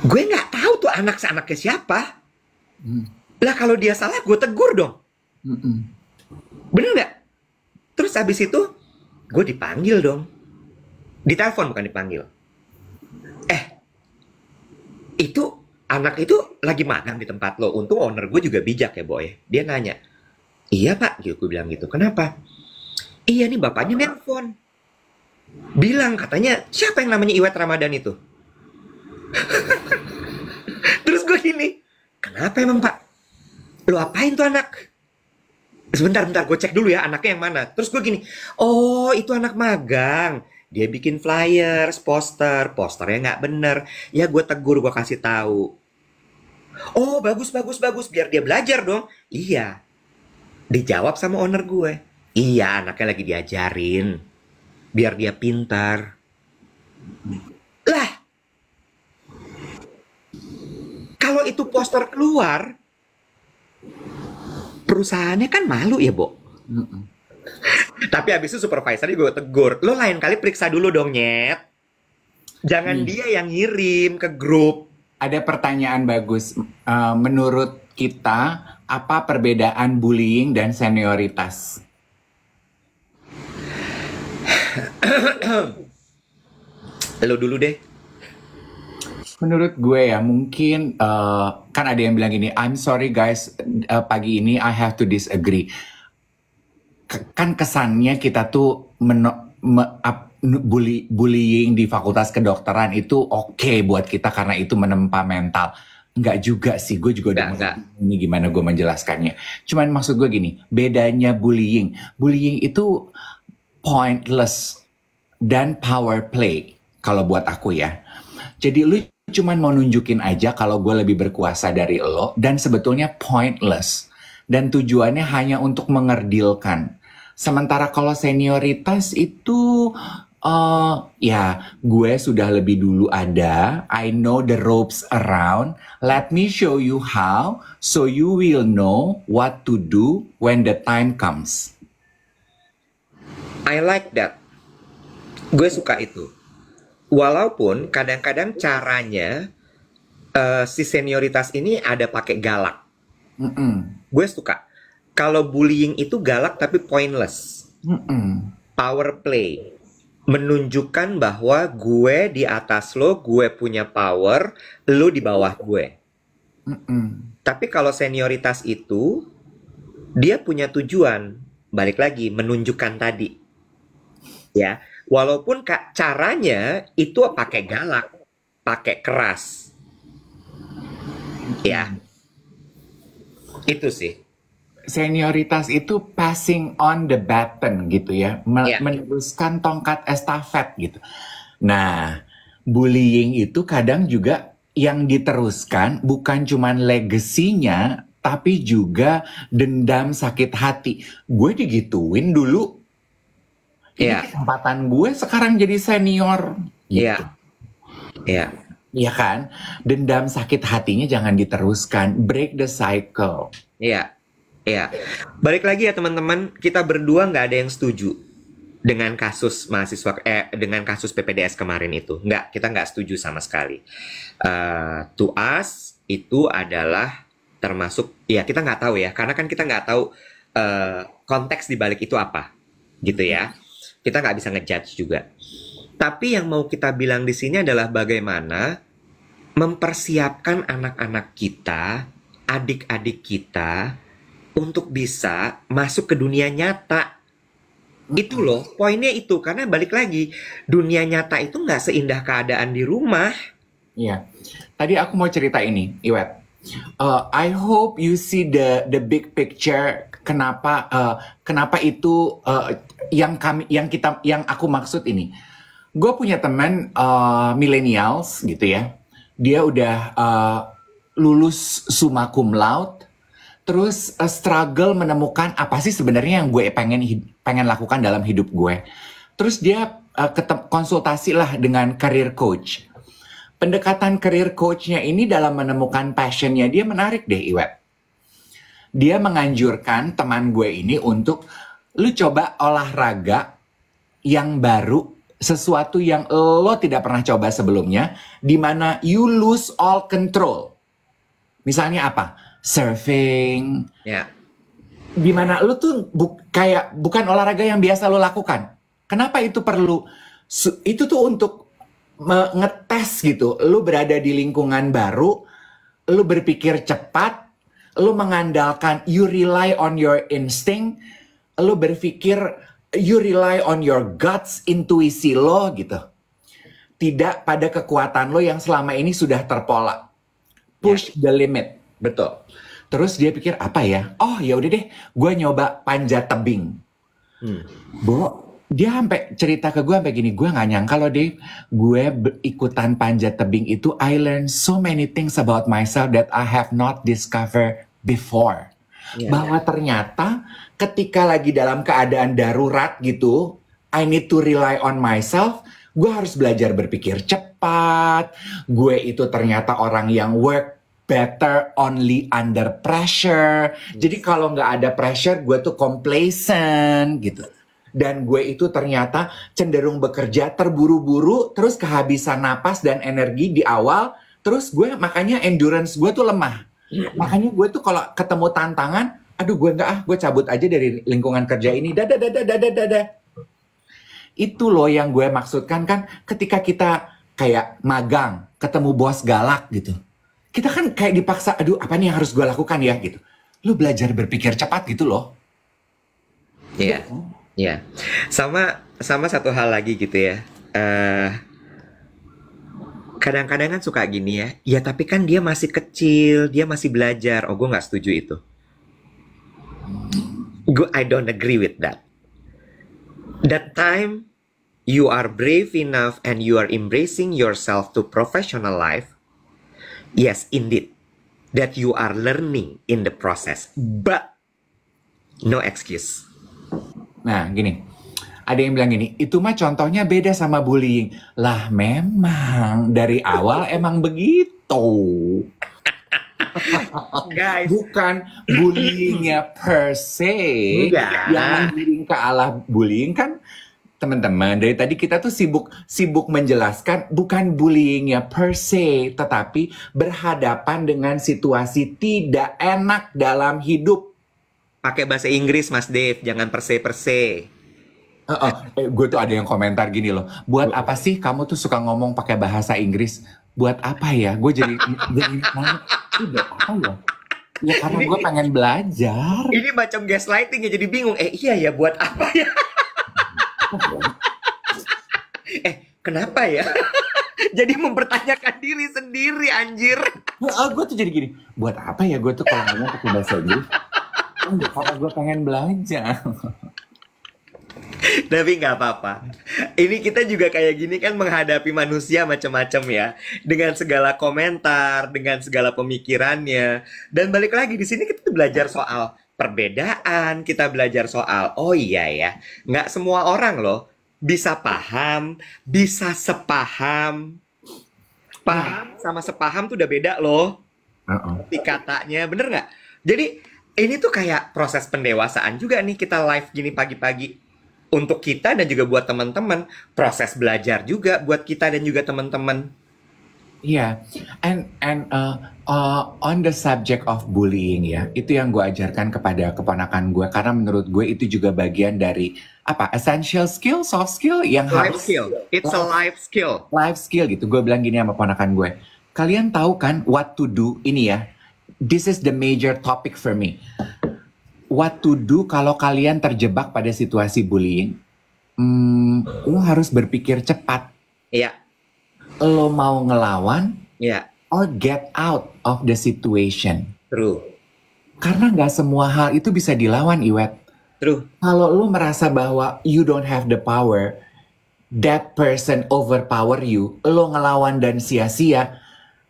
S1: Gue nggak tahu tuh anaknya siapa. Lah kalau dia salah gue tegur dong. Bener nggak? Terus habis itu gue dipanggil dong. Ditelepon bukan dipanggil. Itu anak itu lagi magang di tempat lo. Untung owner gue juga bijak ya boy. Dia nanya, iya pak, gue bilang gitu. Kenapa? Iya nih bapaknya nelpon. Bilang katanya siapa yang namanya Iwet Ramadan itu? Terus gue gini, kenapa emang pak? Lo apain tuh anak? Sebentar, gue cek dulu ya anaknya yang mana. Terus gue gini, oh itu anak magang. Dia bikin flyers, posternya nggak bener. Ya gue tegur, gue kasih tahu. Oh bagus, biar dia belajar dong. Iya, dijawab sama owner gue. Iya, anaknya lagi diajarin, biar dia pintar. Lah, kalau itu poster keluar, perusahaannya kan malu ya, Bo. Tapi abis itu supervisornya gue tegur. Lo lain kali periksa dulu dong, Nyet. Jangan dia yang ngirim ke grup.
S2: Ada pertanyaan bagus. Menurut kita, apa perbedaan bullying dan senioritas?
S1: Lo dulu deh.
S2: Menurut gue ya mungkin kan ada yang bilang gini, I'm sorry guys, pagi ini I have to disagree. Kan kesannya kita tuh bullying di fakultas kedokteran itu oke buat kita karena itu menempa mental. Enggak juga sih, gue juga udah ini gimana gue menjelaskannya. Cuman maksud gue gini, bedanya bullying itu pointless dan power play kalau buat aku ya. Jadi lu cuman mau nunjukin aja kalau gue lebih berkuasa dari lo dan sebetulnya pointless dan tujuannya hanya untuk mengerdilkan. Sementara kalau senioritas itu ya gue sudah lebih dulu ada, I know the ropes around, let me show you how so you will know what to do when the time comes.
S1: I like that. Gue suka itu. Walaupun kadang-kadang caranya si senioritas ini ada pakai galak. Gue suka. Kalau bullying itu galak tapi pointless. Power play. menunjukkan bahwa gue di atas lo, gue punya power, lo di bawah gue. Tapi kalau senioritas itu, dia punya tujuan, balik lagi, menunjukkan tadi. Ya, walaupun caranya itu pakai galak, pakai keras. Ya, itu sih.
S2: Senioritas itu passing on the baton gitu ya,
S1: Ya.
S2: meneruskan tongkat estafet gitu. Nah, bullying itu kadang juga yang diteruskan bukan cuman legasinya, tapi juga dendam sakit hati. Gue digituin dulu, ini
S1: Ya,
S2: kesempatan gue sekarang jadi senior. Gitu.
S1: ya, ya.
S2: Iya kan? Dendam sakit hatinya jangan diteruskan, break the cycle.
S1: Iya, iya. Balik lagi ya teman-teman, kita berdua nggak ada yang setuju dengan kasus mahasiswa, dengan kasus PPDS kemarin itu. Nggak, kita nggak setuju sama sekali. To us itu adalah termasuk, ya kita nggak tahu ya, karena kan kita nggak tahu konteks di balik itu apa, gitu ya. Kita nggak bisa ngejudge juga. Tapi yang mau kita bilang di sini adalah bagaimana mempersiapkan anak-anak kita, adik-adik kita, untuk bisa masuk ke dunia nyata. Itu loh, poinnya itu. Karena balik lagi, dunia nyata itu nggak seindah keadaan di rumah.
S2: Iya. Tadi aku mau cerita ini, Iwet. I hope you see the big picture. Kenapa itu yang aku maksud ini. Gue punya teman millennials gitu ya. Dia udah lulus summa cum laude, terus struggle menemukan apa sih sebenarnya yang gue pengen lakukan dalam hidup gue. Terus dia konsultasi lah dengan career coach. Pendekatan career coachnya ini dalam menemukan passionnya dia menarik deh, Iwet. Dia menganjurkan teman gue ini untuk lu coba olahraga yang baru, sesuatu yang lo tidak pernah coba sebelumnya, di mana you lose all control. Misalnya apa? Surfing.
S1: Ya.
S2: Di mana lo tuh bukan olahraga yang biasa lo lakukan. Kenapa itu perlu? Itu tuh untuk ngetes gitu. Lo berada di lingkungan baru, lo berpikir cepat, lo mengandalkan, you rely on your instinct, lo berpikir, you rely on your guts, intuisi lo gitu. Tidak pada kekuatan lo yang selama ini sudah terpola. Push the limit. Betul. Terus dia pikir apa ya? Oh ya udah deh, gue nyoba panjat tebing. Dia sampai cerita ke gue sampai gini, gue nggak nyangka loh deh, gue ikutan panjat tebing itu, I learned so many things about myself that I have not discovered before. Bahwa ternyata ketika lagi dalam keadaan darurat gitu, I need to rely on myself, gue harus belajar berpikir cepat, gue itu ternyata orang yang work better only under pressure. Jadi kalau nggak ada pressure, gue tuh complacent gitu. Dan gue itu ternyata cenderung bekerja terburu-buru, terus kehabisan napas dan energi di awal, terus gue makanya endurance gue tuh lemah. Makanya gue tuh kalau ketemu tantangan, aduh gue gue cabut aja dari lingkungan kerja ini, dadah. Itu loh yang gue maksudkan kan, ketika kita kayak magang, ketemu bos galak gitu. Kita kan kayak dipaksa, aduh apa nih yang harus gue lakukan ya gitu. Lu belajar berpikir cepat gitu loh.
S1: Iya, iya. Sama satu hal lagi gitu ya. Kadang-kadang kan suka gini ya. Ya tapi kan dia masih kecil, dia masih belajar. Oh gue nggak setuju itu. I don't agree with that. That time you are brave enough and you are embracing yourself to professional life. Yes, indeed, that you are learning in the process, but no excuse.
S2: Nah, gini. Ada yang bilang gini, itu mah contohnya beda sama bullying. Lah, memang dari awal emang begitu.
S1: Guys,
S2: Bukan bullyingnya per se.
S1: Enggak.
S2: Yang menggiring ke arah bullying kan, teman-teman, dari tadi kita tuh sibuk menjelaskan bukan bullyingnya per se, tetapi berhadapan dengan situasi tidak enak dalam hidup.
S1: pakai bahasa Inggris Mas Dave, jangan perse.
S2: Gue tuh ada yang komentar gini loh. Buat apa sih kamu tuh suka ngomong pakai bahasa Inggris? Buat apa ya? Gue jadi nanya, buat apa ya? Ya karena
S1: Ini
S2: gue pengen belajar.
S1: ini macam gaslighting ya, jadi bingung. Iya ya, buat apa ya? Kenapa ya? Jadi mempertanyakan diri sendiri, anjir.
S2: Gue tuh jadi gini, buat apa ya gue tuh kalau ngomong pakai bahasa Inggris? Karena gue pengen belajar.
S1: Tapi nggak apa-apa. Ini kita juga kayak gini kan menghadapi manusia macam-macam ya, dengan segala komentar, dengan segala pemikirannya. Dan balik lagi di sini kita belajar soal perbedaan, kita belajar soal oh iya ya, nggak semua orang loh bisa paham, bisa sepaham. Paham sama sepaham tuh udah beda loh. Arti katanya, bener nggak? Jadi ini tuh kayak proses pendewasaan juga nih kita live gini pagi-pagi. Untuk kita dan juga buat teman-teman, proses belajar juga buat kita dan juga teman-teman.
S2: Iya, on the subject of bullying ya, itu yang gue ajarkan kepada keponakan gue karena menurut gue itu juga bagian dari apa essential skill, soft skill yang
S1: Life
S2: harus
S1: skill, it's a life skill.
S2: life skill gitu. Gue bilang gini sama ponakan gue, kalian tahu kan what to do ini ya? This is the major topic for me. What to do kalau kalian terjebak pada situasi bullying? Lo harus berpikir cepat.
S1: Iya,
S2: Lo mau ngelawan
S1: iya,
S2: or get out of the situation.
S1: true,
S2: Karena nggak semua hal itu bisa dilawan, Iwet.
S1: true.
S2: Kalau lo merasa bahwa you don't have the power, that person overpower you, lo ngelawan dan sia-sia,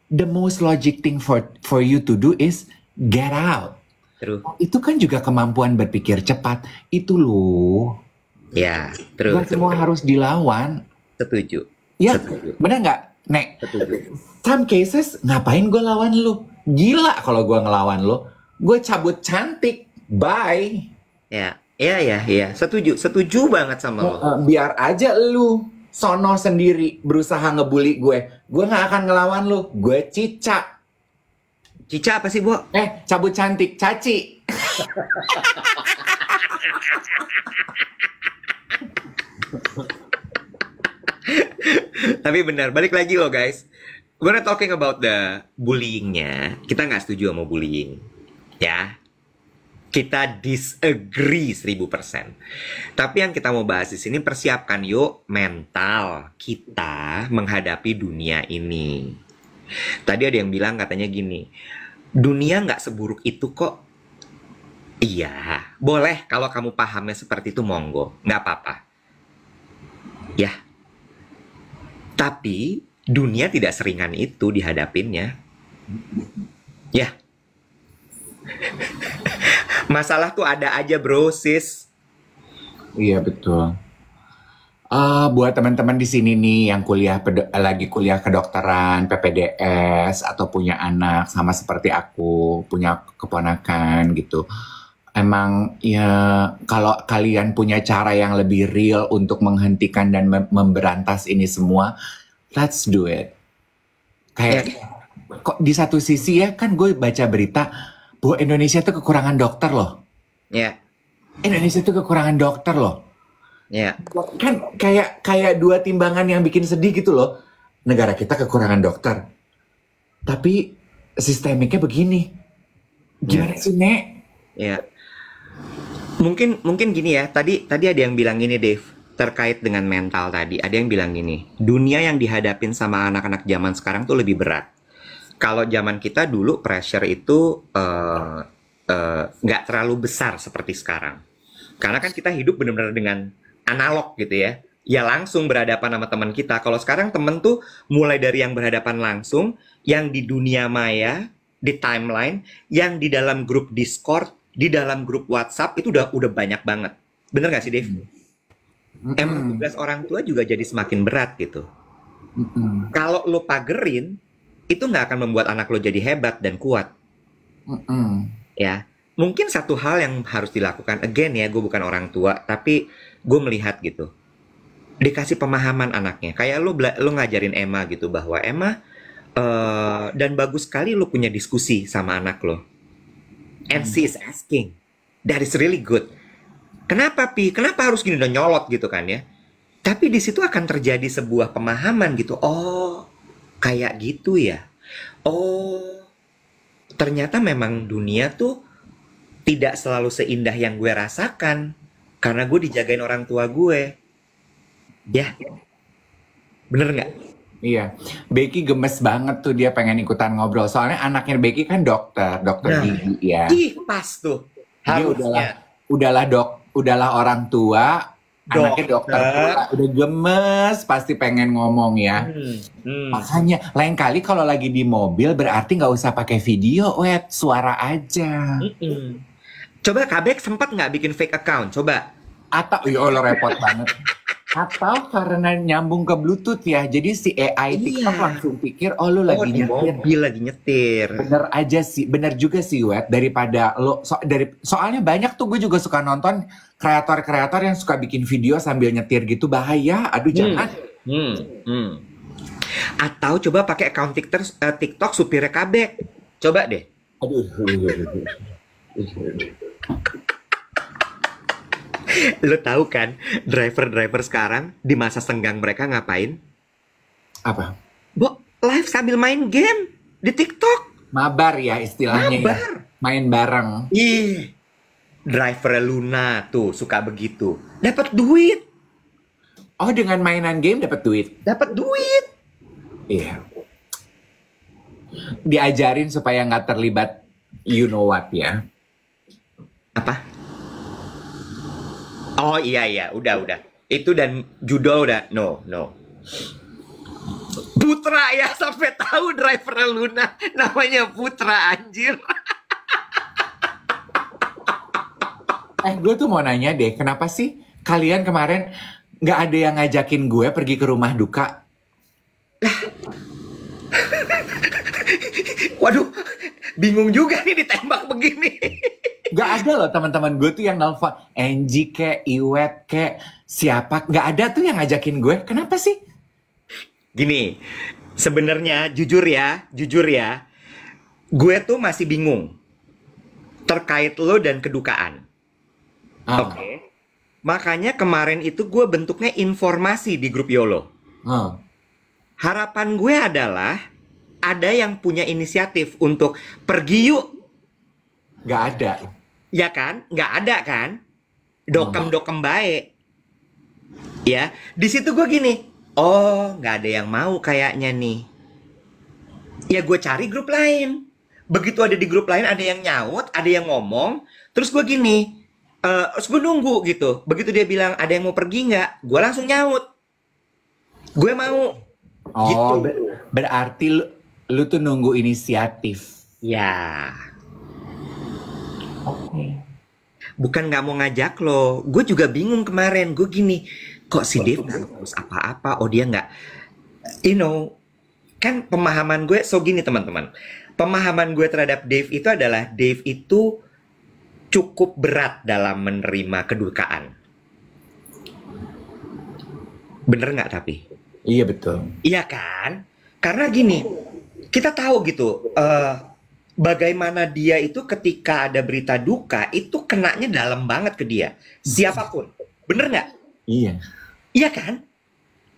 S2: the most logic thing for you to do is get out.
S1: True.
S2: Itu kan juga kemampuan berpikir cepat. Itu loh.
S1: Ya, true.
S2: Gak semua harus dilawan.
S1: Setuju.
S2: Ya,
S1: Setuju.
S2: bener nggak, Nek?
S1: Setuju.
S2: Some cases, ngapain gue lawan lu? Gila kalau gue ngelawan lu. Gue cabut cantik. Bye.
S1: Ya, iya. Setuju banget sama lo.
S2: Biar aja lu sono sendiri berusaha ngebully gue. Gue nggak akan ngelawan lu. Gue cicak.
S1: Cica apa sih, Bo?
S2: Cabut cantik, caci.
S1: Tapi benar, balik lagi loh guys. We're not talking about the bullyingnya. Kita nggak setuju sama bullying. Ya. Kita disagree 1000%. Tapi yang kita mau bahas di sini, persiapkan yuk mental kita menghadapi dunia ini. Tadi ada yang bilang katanya gini, dunia nggak seburuk itu kok. Iya, boleh kalau kamu pahamnya seperti itu, monggo, nggak apa-apa. Ya, tapi dunia tidak seringan itu dihadapinnya. Ya, masalah tuh ada aja bro, sis.
S2: Iya betul. Buat teman-teman di sini nih yang lagi kuliah kedokteran, PPDS atau punya anak sama seperti aku, punya keponakan gitu. Emang ya kalau kalian punya cara yang lebih real untuk menghentikan dan memberantas ini semua, let's do it. Kayak kok di satu sisi ya kan gue baca berita bahwa Indonesia tuh kekurangan dokter loh.
S1: Ya,
S2: Indonesia tuh kekurangan dokter loh.
S1: ya.
S2: Kan kayak dua timbangan yang bikin sedih gitu loh. Negara kita kekurangan dokter. Tapi sistemiknya begini. Gimana sih, Nek?
S1: Ya. Mungkin gini ya. Tadi ada yang bilang gini, Dave, terkait dengan mental tadi. Ada yang bilang gini, dunia yang dihadapin sama anak-anak zaman sekarang tuh lebih berat. Kalau zaman kita dulu pressure itu nggak terlalu besar seperti sekarang. Karena kan kita hidup benar-benar dengan analog gitu ya. Ya langsung berhadapan sama teman kita. Kalau sekarang temen tuh mulai dari yang berhadapan langsung, yang di dunia maya, di timeline, yang di dalam grup Discord, di dalam grup WhatsApp itu udah banyak banget. Bener gak sih, Dave? Emang tugas orang tua juga jadi semakin berat gitu. Kalau lo pagerin, itu nggak akan membuat anak lo jadi hebat dan kuat. Ya, mungkin satu hal yang harus dilakukan, again ya, gue bukan orang tua, tapi gue melihat gitu, dikasih pemahaman anaknya. Kayak lo ngajarin Emma gitu, bahwa Emma, dan bagus sekali lo punya diskusi sama anak lo. And she is asking. That is really good. Kenapa Pi? Kenapa harus gini, udah nyolot gitu kan ya? Tapi di situ akan terjadi sebuah pemahaman gitu. Oh, kayak gitu ya. Oh, ternyata memang dunia tuh tidak selalu seindah yang gue rasakan. Karena gue dijagain orang tua gue. Ya, bener nggak?
S2: Iya, Becky gemes banget tuh dia pengen ikutan ngobrol. Soalnya anaknya Becky kan dokter
S1: Nah,
S2: gigi ya.
S1: ih pas tuh.
S2: Dia
S1: Harusnya
S2: udahlah orang tua, anaknya dokter
S1: dokter.
S2: pula, udah gemes, pasti pengen ngomong ya.
S1: Hmm, hmm.
S2: Makanya lain kali kalau lagi di mobil berarti nggak usah pakai video, wet, suara aja.
S1: Mm-mm. Coba Kabek sempat nggak bikin fake account? Coba.
S2: Atau, ya Allah repot banget. Atau karena nyambung ke Bluetooth ya, jadi si AI TikTok
S1: Iya.
S2: langsung pikir, oh lu
S1: Oh,
S2: lagi
S1: di
S2: nyetir.
S1: mobil lagi nyetir.
S2: Bener juga sih Wet, daripada soalnya banyak tuh gue juga suka nonton kreator-kreator yang suka bikin video sambil nyetir gitu, bahaya, aduh jangan.
S1: Hmm, hmm. Atau coba pakai account TikTok supirnya Kabek. Coba deh.
S2: Aduh.
S1: Lo tahu kan, driver-driver sekarang di masa senggang mereka ngapain?
S2: Apa?
S1: Live sambil main game di TikTok.
S2: Mabar ya istilahnya ya.
S1: Mabar.
S2: Main bareng.
S1: Ih, driver Luna tuh suka begitu. Dapat duit,
S2: Oh, dengan mainan game dapat duit.
S1: dapat duit.
S2: Iya. Diajarin supaya nggak terlibat you know what ya.
S1: Apa? Oh iya, udah. Itu dan judul udah, no. Putra ya, sampai tahu driver Luna namanya Putra, anjir.
S2: Gue tuh mau nanya deh, kenapa sih kalian kemarin nggak ada yang ngajakin gue pergi ke rumah duka?
S1: Waduh, bingung juga nih ditembak begini.
S2: Nggak ada loh teman-teman gue tuh yang nelfon Angie kek, Iwet kek, siapa? Nggak ada tuh yang ngajakin gue. Kenapa sih?
S1: Gini, sebenarnya jujur ya, gue tuh masih bingung terkait lo dan kedukaan.
S2: Ah,
S1: Oke. Makanya kemarin itu gue bentuknya informasi di grup YOLO.
S2: ah.
S1: Harapan gue adalah ada yang punya inisiatif untuk pergi yuk,
S2: Nggak ada.
S1: ya kan? Nggak ada kan? Dokem baik. Ya, di situ gue gini, oh nggak ada yang mau kayaknya nih. Ya gue cari grup lain. Begitu ada di grup lain ada yang nyaut, ada yang ngomong, terus gue gini, terus gue nunggu gitu. Begitu dia bilang ada yang mau pergi nggak, gue langsung nyaut. Gue mau.
S2: Oh,
S1: Gitu.
S2: berarti lu tuh nunggu inisiatif.
S1: Ya,
S2: Oke.
S1: bukan nggak mau ngajak lo. Gue juga bingung kemarin. Gue gini, kok si Dave nggak ngurus apa-apa? Oh dia nggak, kan pemahaman gue. So gini teman-teman, pemahaman gue terhadap Dave itu adalah Dave itu cukup berat dalam menerima kedukaan. Bener nggak tapi?
S2: Iya betul.
S1: Iya kan? Karena gini, kita tahu gitu, bagaimana dia itu ketika ada berita duka, itu kenanya dalam banget ke dia. Siapapun. Bener nggak?
S2: Iya.
S1: Iya kan?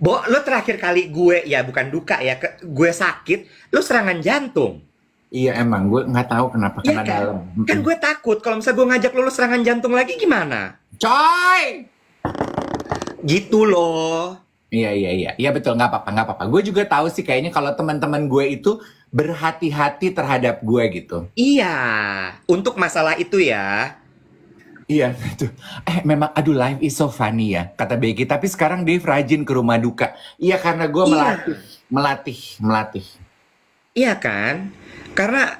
S1: Lo terakhir kali gue, ya bukan duka ya, gue sakit, lo serangan jantung.
S2: Iya emang gue nggak tahu kenapa
S1: Iya
S2: kena
S1: kan?
S2: dalam.
S1: Kan gue takut kalau misalnya gue ngajak lo serangan jantung lagi gimana?
S2: Coy.
S1: Gitu loh.
S2: Iya. Iya betul, nggak apa-apa. Gue juga tahu sih kayaknya kalau teman-teman gue itu berhati-hati terhadap gue gitu.
S1: Iya, untuk masalah itu ya.
S2: Iya, itu. Memang aduh life is so funny ya, kata Becky. Tapi sekarang Dave rajin ke rumah duka. Iya karena gue
S1: Iya.
S2: melatih.
S1: Iya kan? Karena,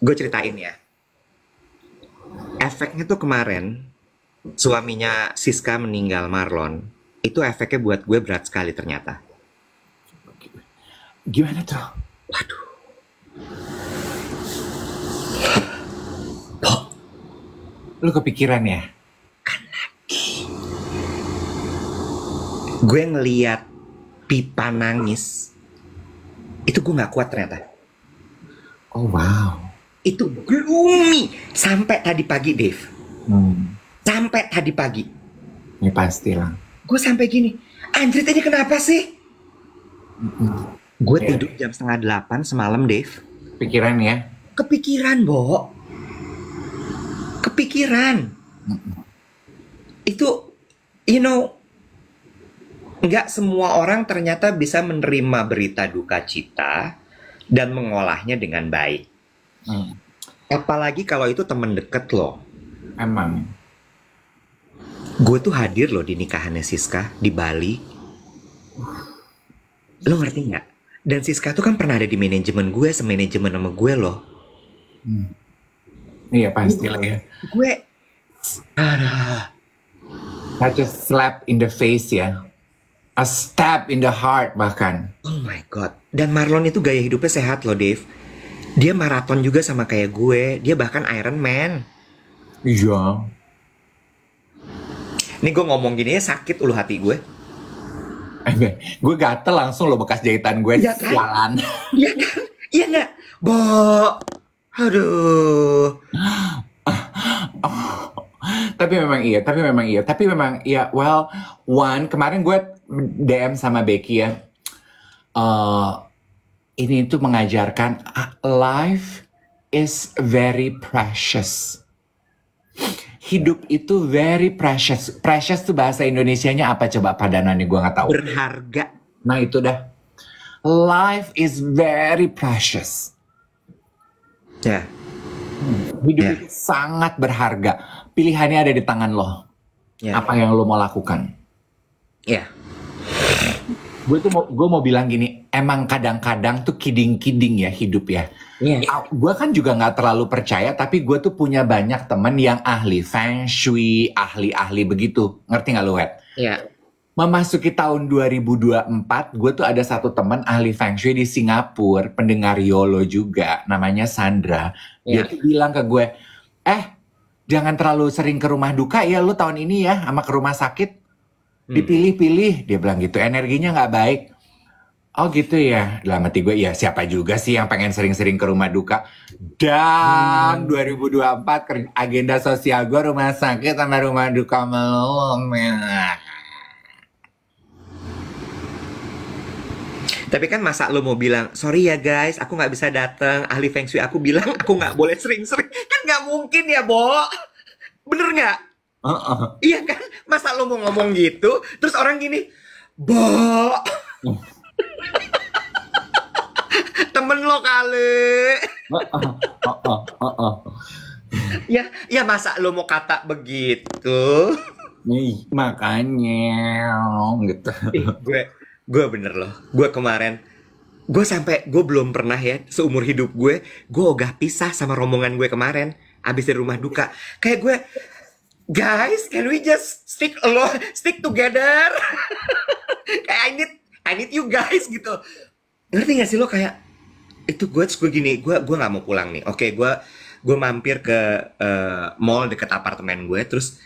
S1: gue ceritain ya. Efeknya tuh kemarin, suaminya Siska meninggal, Marlon. Itu efeknya buat gue berat sekali ternyata.
S2: Gimana tuh?
S1: Waduh.
S2: Lu kepikiran ya?
S1: Gue ngeliat Pipa nangis. Itu gue gak kuat ternyata.
S2: Oh wow.
S1: Itu gloomy. Sampai tadi pagi, Dave.
S2: Hmm.
S1: Sampai tadi pagi.
S2: Ini pastilah.
S1: Gue sampai gini, anjrit ini kenapa sih? Gue
S2: Iya.
S1: tidur jam 7:30 semalam, Dave.
S2: Pikiran ya.
S1: Kepikiran, Bo. Kepikiran. Itu, nggak semua orang ternyata bisa menerima berita duka cita dan mengolahnya dengan baik.
S2: Hmm.
S1: Apalagi kalau itu temen deket loh.
S2: Emang.
S1: Gue tuh hadir loh di nikahannya Siska di Bali. Lo ngerti nggak? Dan Siska tuh kan pernah ada di manajemen gue, semanajemen sama gue loh.
S2: Iya pastilah ya.
S1: Gue, aduh.
S2: Such a slap in the face ya. A stab in the heart bahkan.
S1: Oh my god. Dan Marlon itu gaya hidupnya sehat loh, Dave. Dia maraton juga sama kayak gue. Dia bahkan Iron Man.
S2: Iya.
S1: Nih gue ngomong gini ya sakit ulu hati gue.
S2: Gue gatel langsung loh bekas jahitan gue.
S1: Iya kan?
S2: Sialan.
S1: Iya kan? Iya nggak? Bo. Aduh.
S2: Tapi memang iya. Well, kemarin gue DM sama Becky ya. Ini tuh mengajarkan life is very precious. Hidup itu very precious. Precious tuh bahasa Indonesianya apa coba padanannya gue nggak tahu.
S1: Berharga.
S2: Nah itu dah. Life is very precious.
S1: Ya.
S2: Hidup
S1: Ya.
S2: itu sangat berharga. Pilihannya ada di tangan lo.
S1: Ya.
S2: Apa yang lo mau lakukan?
S1: Ya.
S2: Gue mau bilang gini, emang kadang-kadang tuh kiding-kiding ya hidup ya.
S1: Iya.
S2: Gue kan juga nggak terlalu percaya, tapi gue tuh punya banyak temen yang ahli feng shui, ahli-ahli begitu. Ngerti nggak lo, Wet?
S1: Ya.
S2: Memasuki tahun 2024, gue tuh ada satu temen ahli feng shui di Singapura, pendengar YOLO juga, namanya Sandra. Dia
S1: Ya.
S2: tuh bilang ke gue, jangan terlalu sering ke rumah duka ya lu tahun ini ya, sama ke rumah sakit. Dipilih-pilih, dia bilang gitu, energinya nggak baik. Oh gitu ya, dalam hati gue, ya siapa juga sih yang pengen sering-sering ke rumah duka. Dan 2024 agenda sosial gue rumah sakit sama rumah duka melulu.
S1: Tapi kan masa lo mau bilang, sorry ya guys, aku nggak bisa datang. Ahli feng shui aku bilang aku nggak boleh sering-sering. Kan nggak mungkin ya, Bo. Bener nggak? Iya kan? Masa lo mau ngomong gitu, terus orang gini, Bo. Temen lo kali. Ya masa lo mau kata begitu?
S2: Nih, makanya gitu.
S1: Gue bener loh. Gue kemarin, gue belum pernah ya seumur hidup gue ogah pisah sama rombongan gue kemarin abis dari rumah duka. Kayak gue, guys, can we just stick together? Kayak I need you guys gitu. Ngerti gak sih lo kayak itu gue gini, gue nggak mau pulang nih. Oke, gue mampir ke mall deket apartemen gue, terus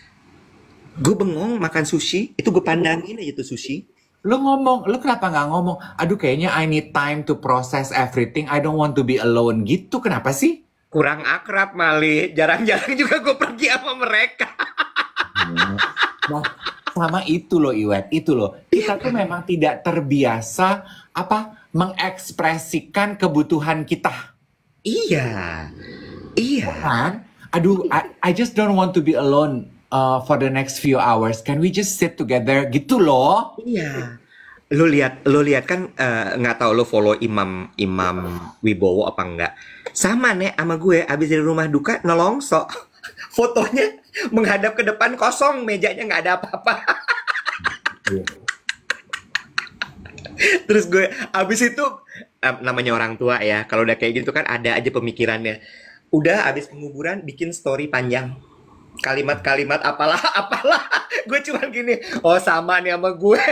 S1: gue bengong makan sushi, itu gue pandangin aja tuh sushi.
S2: Lu kenapa nggak ngomong? Aduh kayaknya I need time to process everything. I don't want to be alone gitu. Kenapa sih?
S1: Kurang akrab Mali. Jarang-jarang juga gue pergi sama mereka.
S2: Nah, sama itu loh Iwet, itu loh. Kita tuh memang tidak terbiasa mengekspresikan kebutuhan kita.
S1: Iya.
S2: Kan? Aduh, I just don't want to be alone for the next few hours. Can we just sit together gitu loh?
S1: Iya. Lo lihat kan nggak tahu lo follow Imam Wibowo apa enggak? Sama nih sama gue abis dari rumah duka nolongso. Fotonya menghadap ke depan kosong, mejanya nggak ada apa-apa. Terus gue abis itu namanya orang tua ya, kalau udah kayak gitu kan ada aja pemikirannya. Udah abis penguburan bikin story panjang. Kalimat-kalimat apalah. Gue cuma gini, oh sama nih sama gue.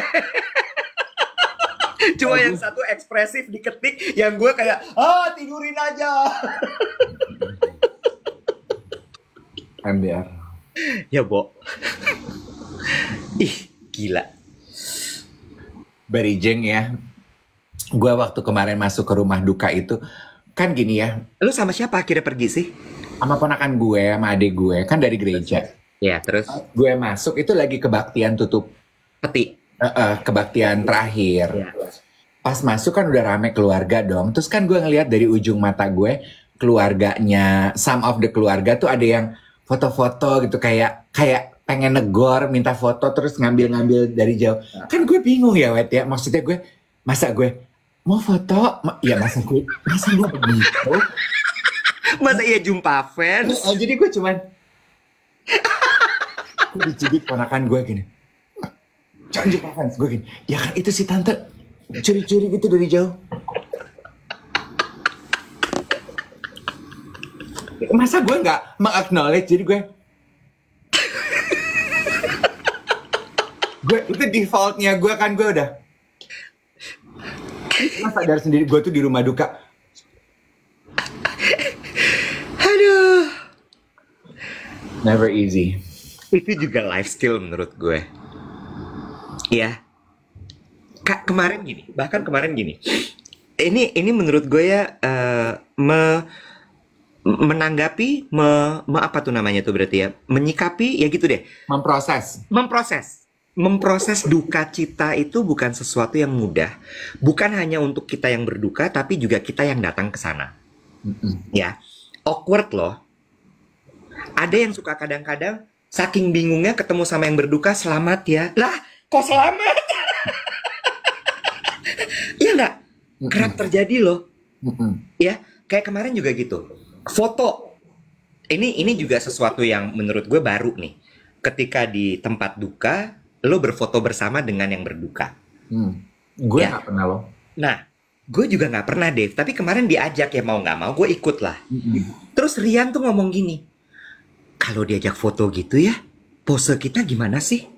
S1: Cuma yang satu ekspresif diketik, yang gue kayak, tidurin aja.
S2: MBR.
S1: Ya, Bo. Ih, gila.
S2: Berijeng ya. Gue waktu kemarin masuk ke rumah duka itu, kan gini ya.
S1: Lu sama siapa akhirnya pergi sih?
S2: sama ponakan gue, sama adik gue, kan dari gereja.
S1: Ya, terus
S2: Gue masuk itu lagi kebaktian tutup,
S1: peti.
S2: kebaktian terakhir.
S1: Ya.
S2: Pas masuk kan udah rame keluarga dong. Terus kan gue ngeliat dari ujung mata gue, keluarganya, some of the keluarga tuh ada yang foto-foto gitu, kayak pengen negor, minta foto, terus ngambil-ngambil dari jauh. Kan gue bingung ya, Wet ya. Maksudnya gue, masa gue mau foto? Ya masa gue begitu?
S1: Masa iya jumpa fans?
S2: Jadi gue cuman gue dicubit ponakan gue gini. Jangan jumpa fans gue gini. Ya kan itu si tante curi-curi gitu dari jauh. Masa gue nggak meng-acknowledge, jadi gue itu defaultnya gue kan, gue udah sadar sendiri gue tuh di rumah duka.
S1: Aduh.
S2: Never easy.
S1: Itu juga life skill menurut gue. Ya. Kemarin gini. Ini menurut gue ya menanggapi apa tuh namanya tuh berarti ya? Menyikapi ya gitu deh. Memproses duka cita itu bukan sesuatu yang mudah. Bukan hanya untuk kita yang berduka, tapi juga kita yang datang ke sana. Ya, awkward loh. Ada yang suka kadang-kadang saking bingungnya ketemu sama yang berduka, selamat ya. Lah, kok selamat? Iya nggak? Kerap terjadi loh. Ya, kayak kemarin juga gitu. Foto. Ini juga sesuatu yang menurut gue baru nih. Ketika di tempat duka, lo berfoto bersama dengan yang berduka.
S2: Gue
S1: Ya.
S2: nggak pernah loh.
S1: Nah, gue juga nggak pernah, Dave. Tapi kemarin diajak ya, mau nggak mau gue ikut lah. Terus Rian tuh ngomong gini, kalau diajak foto gitu ya, pose kita gimana sih?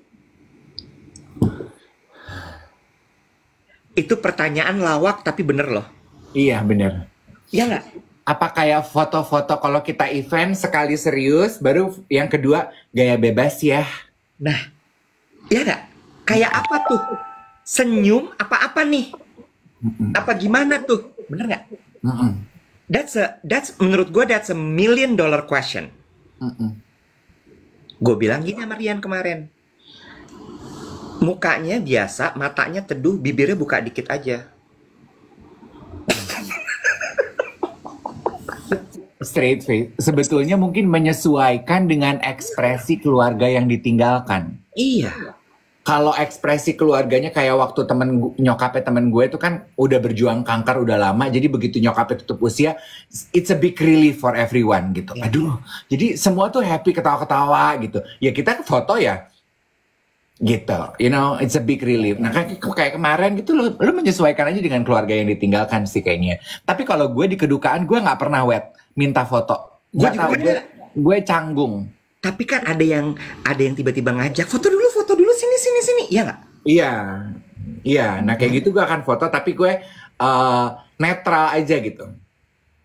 S1: Itu pertanyaan lawak tapi bener loh.
S2: Iya bener.
S1: Iya nggak?
S2: Apa kayak foto-foto kalau kita event sekali serius, baru yang kedua gaya bebas ya?
S1: Nah, iya nggak? Kayak apa tuh? Senyum apa-apa nih? Apa gimana tuh? Bener nggak? That's menurut gue that's a $1 million question. Gue bilang gini sama Rian kemarin. Mukanya biasa, matanya teduh, bibirnya buka dikit aja.
S2: Straight face. Sebetulnya mungkin menyesuaikan dengan ekspresi keluarga yang ditinggalkan.
S1: Iya.
S2: Kalau ekspresi keluarganya kayak waktu nyokapnya temen gue itu kan udah berjuang kanker udah lama, jadi begitu nyokapnya tutup usia, it's a big relief for everyone gitu. Aduh, jadi semua tuh happy, ketawa-ketawa gitu. Ya kita foto ya, gitu. You know, it's a big relief. Nah kayak kemarin gitu, lo menyesuaikan aja dengan keluarga yang ditinggalkan sih kayaknya. Tapi kalau gue di kedukaan gue nggak pernah minta foto. Gue canggung.
S1: Tapi kan ada yang tiba-tiba ngajak foto dulu sini, iya nggak?
S2: Iya. Nah kayak gitu gue akan foto, tapi gue netral aja gitu.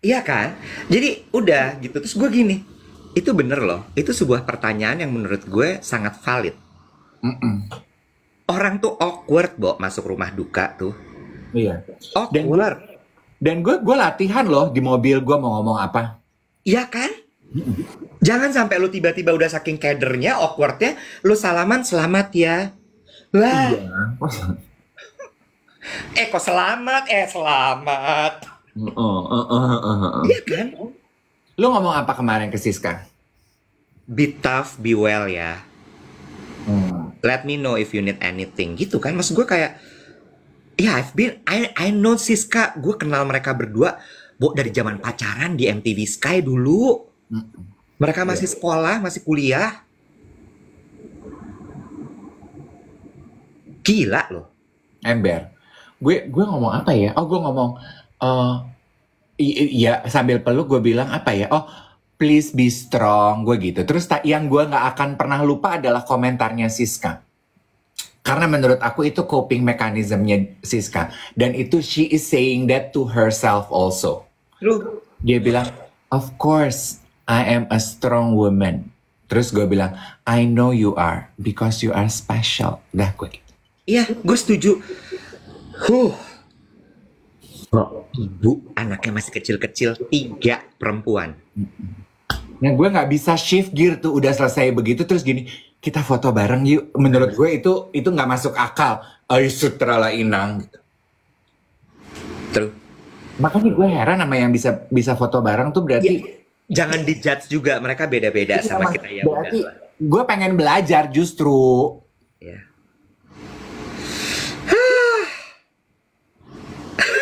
S1: Iya kan? Jadi udah gitu. Terus gue gini, itu bener loh. Itu sebuah pertanyaan yang menurut gue sangat valid. Orang tuh awkward, Bo, masuk rumah duka tuh.
S2: Iya.
S1: Awkward.
S2: Dan gue latihan loh di mobil gue mau ngomong apa.
S1: Iya kan? Jangan sampai lu tiba-tiba udah saking kedernya, awkwardnya, lu salaman selamat ya. Lah.
S2: Iya.
S1: Kok selamat? Selamat. Iya kan?
S2: Lu ngomong apa kemarin ke Siska?
S1: Be tough, be well ya. Let me know if you need anything. Gitu kan? Maksud gue kayak, ya I know Siska. Gue kenal mereka berdua dari zaman pacaran di MTV Sky dulu. Mereka masih sekolah, masih kuliah. Gila loh.
S2: Ember. Gue ngomong apa ya? Oh gue ngomong, iya sambil peluk gue bilang apa ya? Oh please be strong, gue gitu. Terus yang gue nggak akan pernah lupa adalah komentarnya Siska. Karena menurut aku itu coping mekanismenya Siska. Dan itu she is saying that to herself also. Dia bilang, of course I am a strong woman. Terus gue bilang, I know you are because you are special. Dah gue gitu.
S1: Iya, gue setuju. Ibu anaknya masih kecil-kecil, 3 perempuan.
S2: Nah, gue nggak bisa shift gear tuh, udah selesai begitu terus gini, kita foto bareng yuk. Menurut gue itu nggak masuk akal. Ay sutra lah Inang.
S1: Terus
S2: Makanya gue heran sama yang bisa foto bareng tuh berarti.
S1: jangan dijudge juga, mereka beda-beda sama kita ya.
S2: Berarti gue pengen belajar justru.
S1: Ya.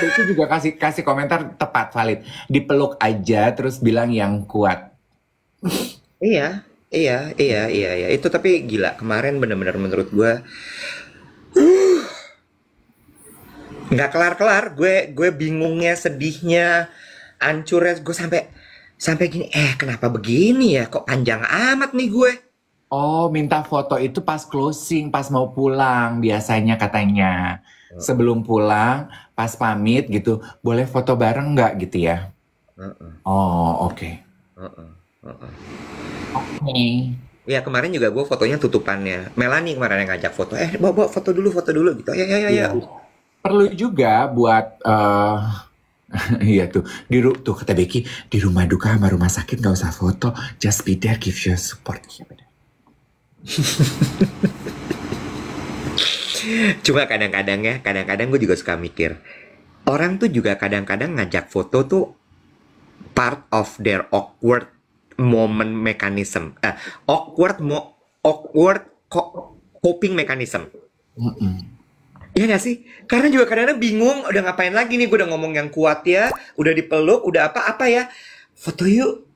S2: Itu juga kasih komentar tepat valid. Dipeluk aja terus bilang yang kuat.
S1: Iya, iya. Itu tapi gila, kemarin bener-bener menurut gue nggak kelar-kelar. Gue bingungnya, sedihnya, hancurnya. Gue sampai gini, kenapa begini ya? Kok panjang amat nih gue?
S2: Oh, minta foto itu pas closing, pas mau pulang biasanya katanya. Sebelum pulang, pas pamit gitu, boleh foto bareng nggak gitu ya? Oh, oke. Oke.
S1: Ya kemarin juga gue fotonya tutupannya. Melanie kemarin yang ngajak foto. Bawa foto dulu gitu. Ya.
S2: Perlu juga buat iya tuh tuh kata Becky di rumah duka sama rumah sakit nggak usah foto, just be there, give your support.
S1: Cuma kadang-kadang gue juga suka mikir. Orang tuh juga kadang-kadang ngajak foto tuh part of their awkward moment mechanism. Awkward coping mechanism. Iya gak sih? Karena juga kadang-kadang bingung, udah ngapain lagi nih, gue udah ngomong yang kuat ya, udah dipeluk, udah apa ya, foto yuk.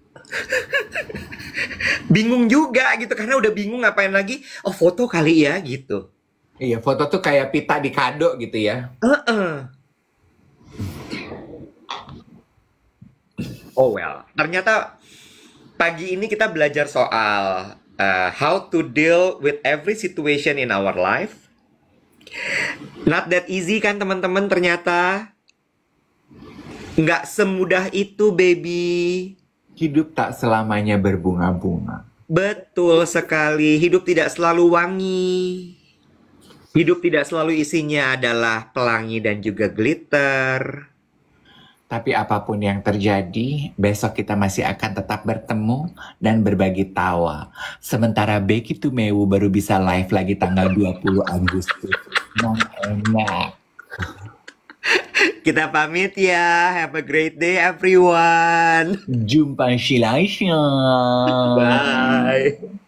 S1: Bingung juga gitu, karena udah bingung ngapain lagi, foto kali ya gitu.
S2: Iya, foto tuh kayak pita di kado gitu ya.
S1: Oh well, ternyata pagi ini kita belajar soal how to deal with every situation in our life. Not that easy kan teman-teman, ternyata nggak semudah itu baby.
S2: Hidup tak selamanya berbunga-bunga.
S1: Betul sekali, hidup tidak selalu wangi. Hidup tidak selalu isinya adalah pelangi dan juga glitter.
S2: Tapi apapun yang terjadi, besok kita masih akan tetap bertemu dan berbagi tawa. Sementara Becky Tumewu baru bisa live lagi tanggal 20 Agustus. Enak.
S1: Kita pamit ya. Have a great day everyone.
S2: Jumpa Shilaisha.
S1: Bye.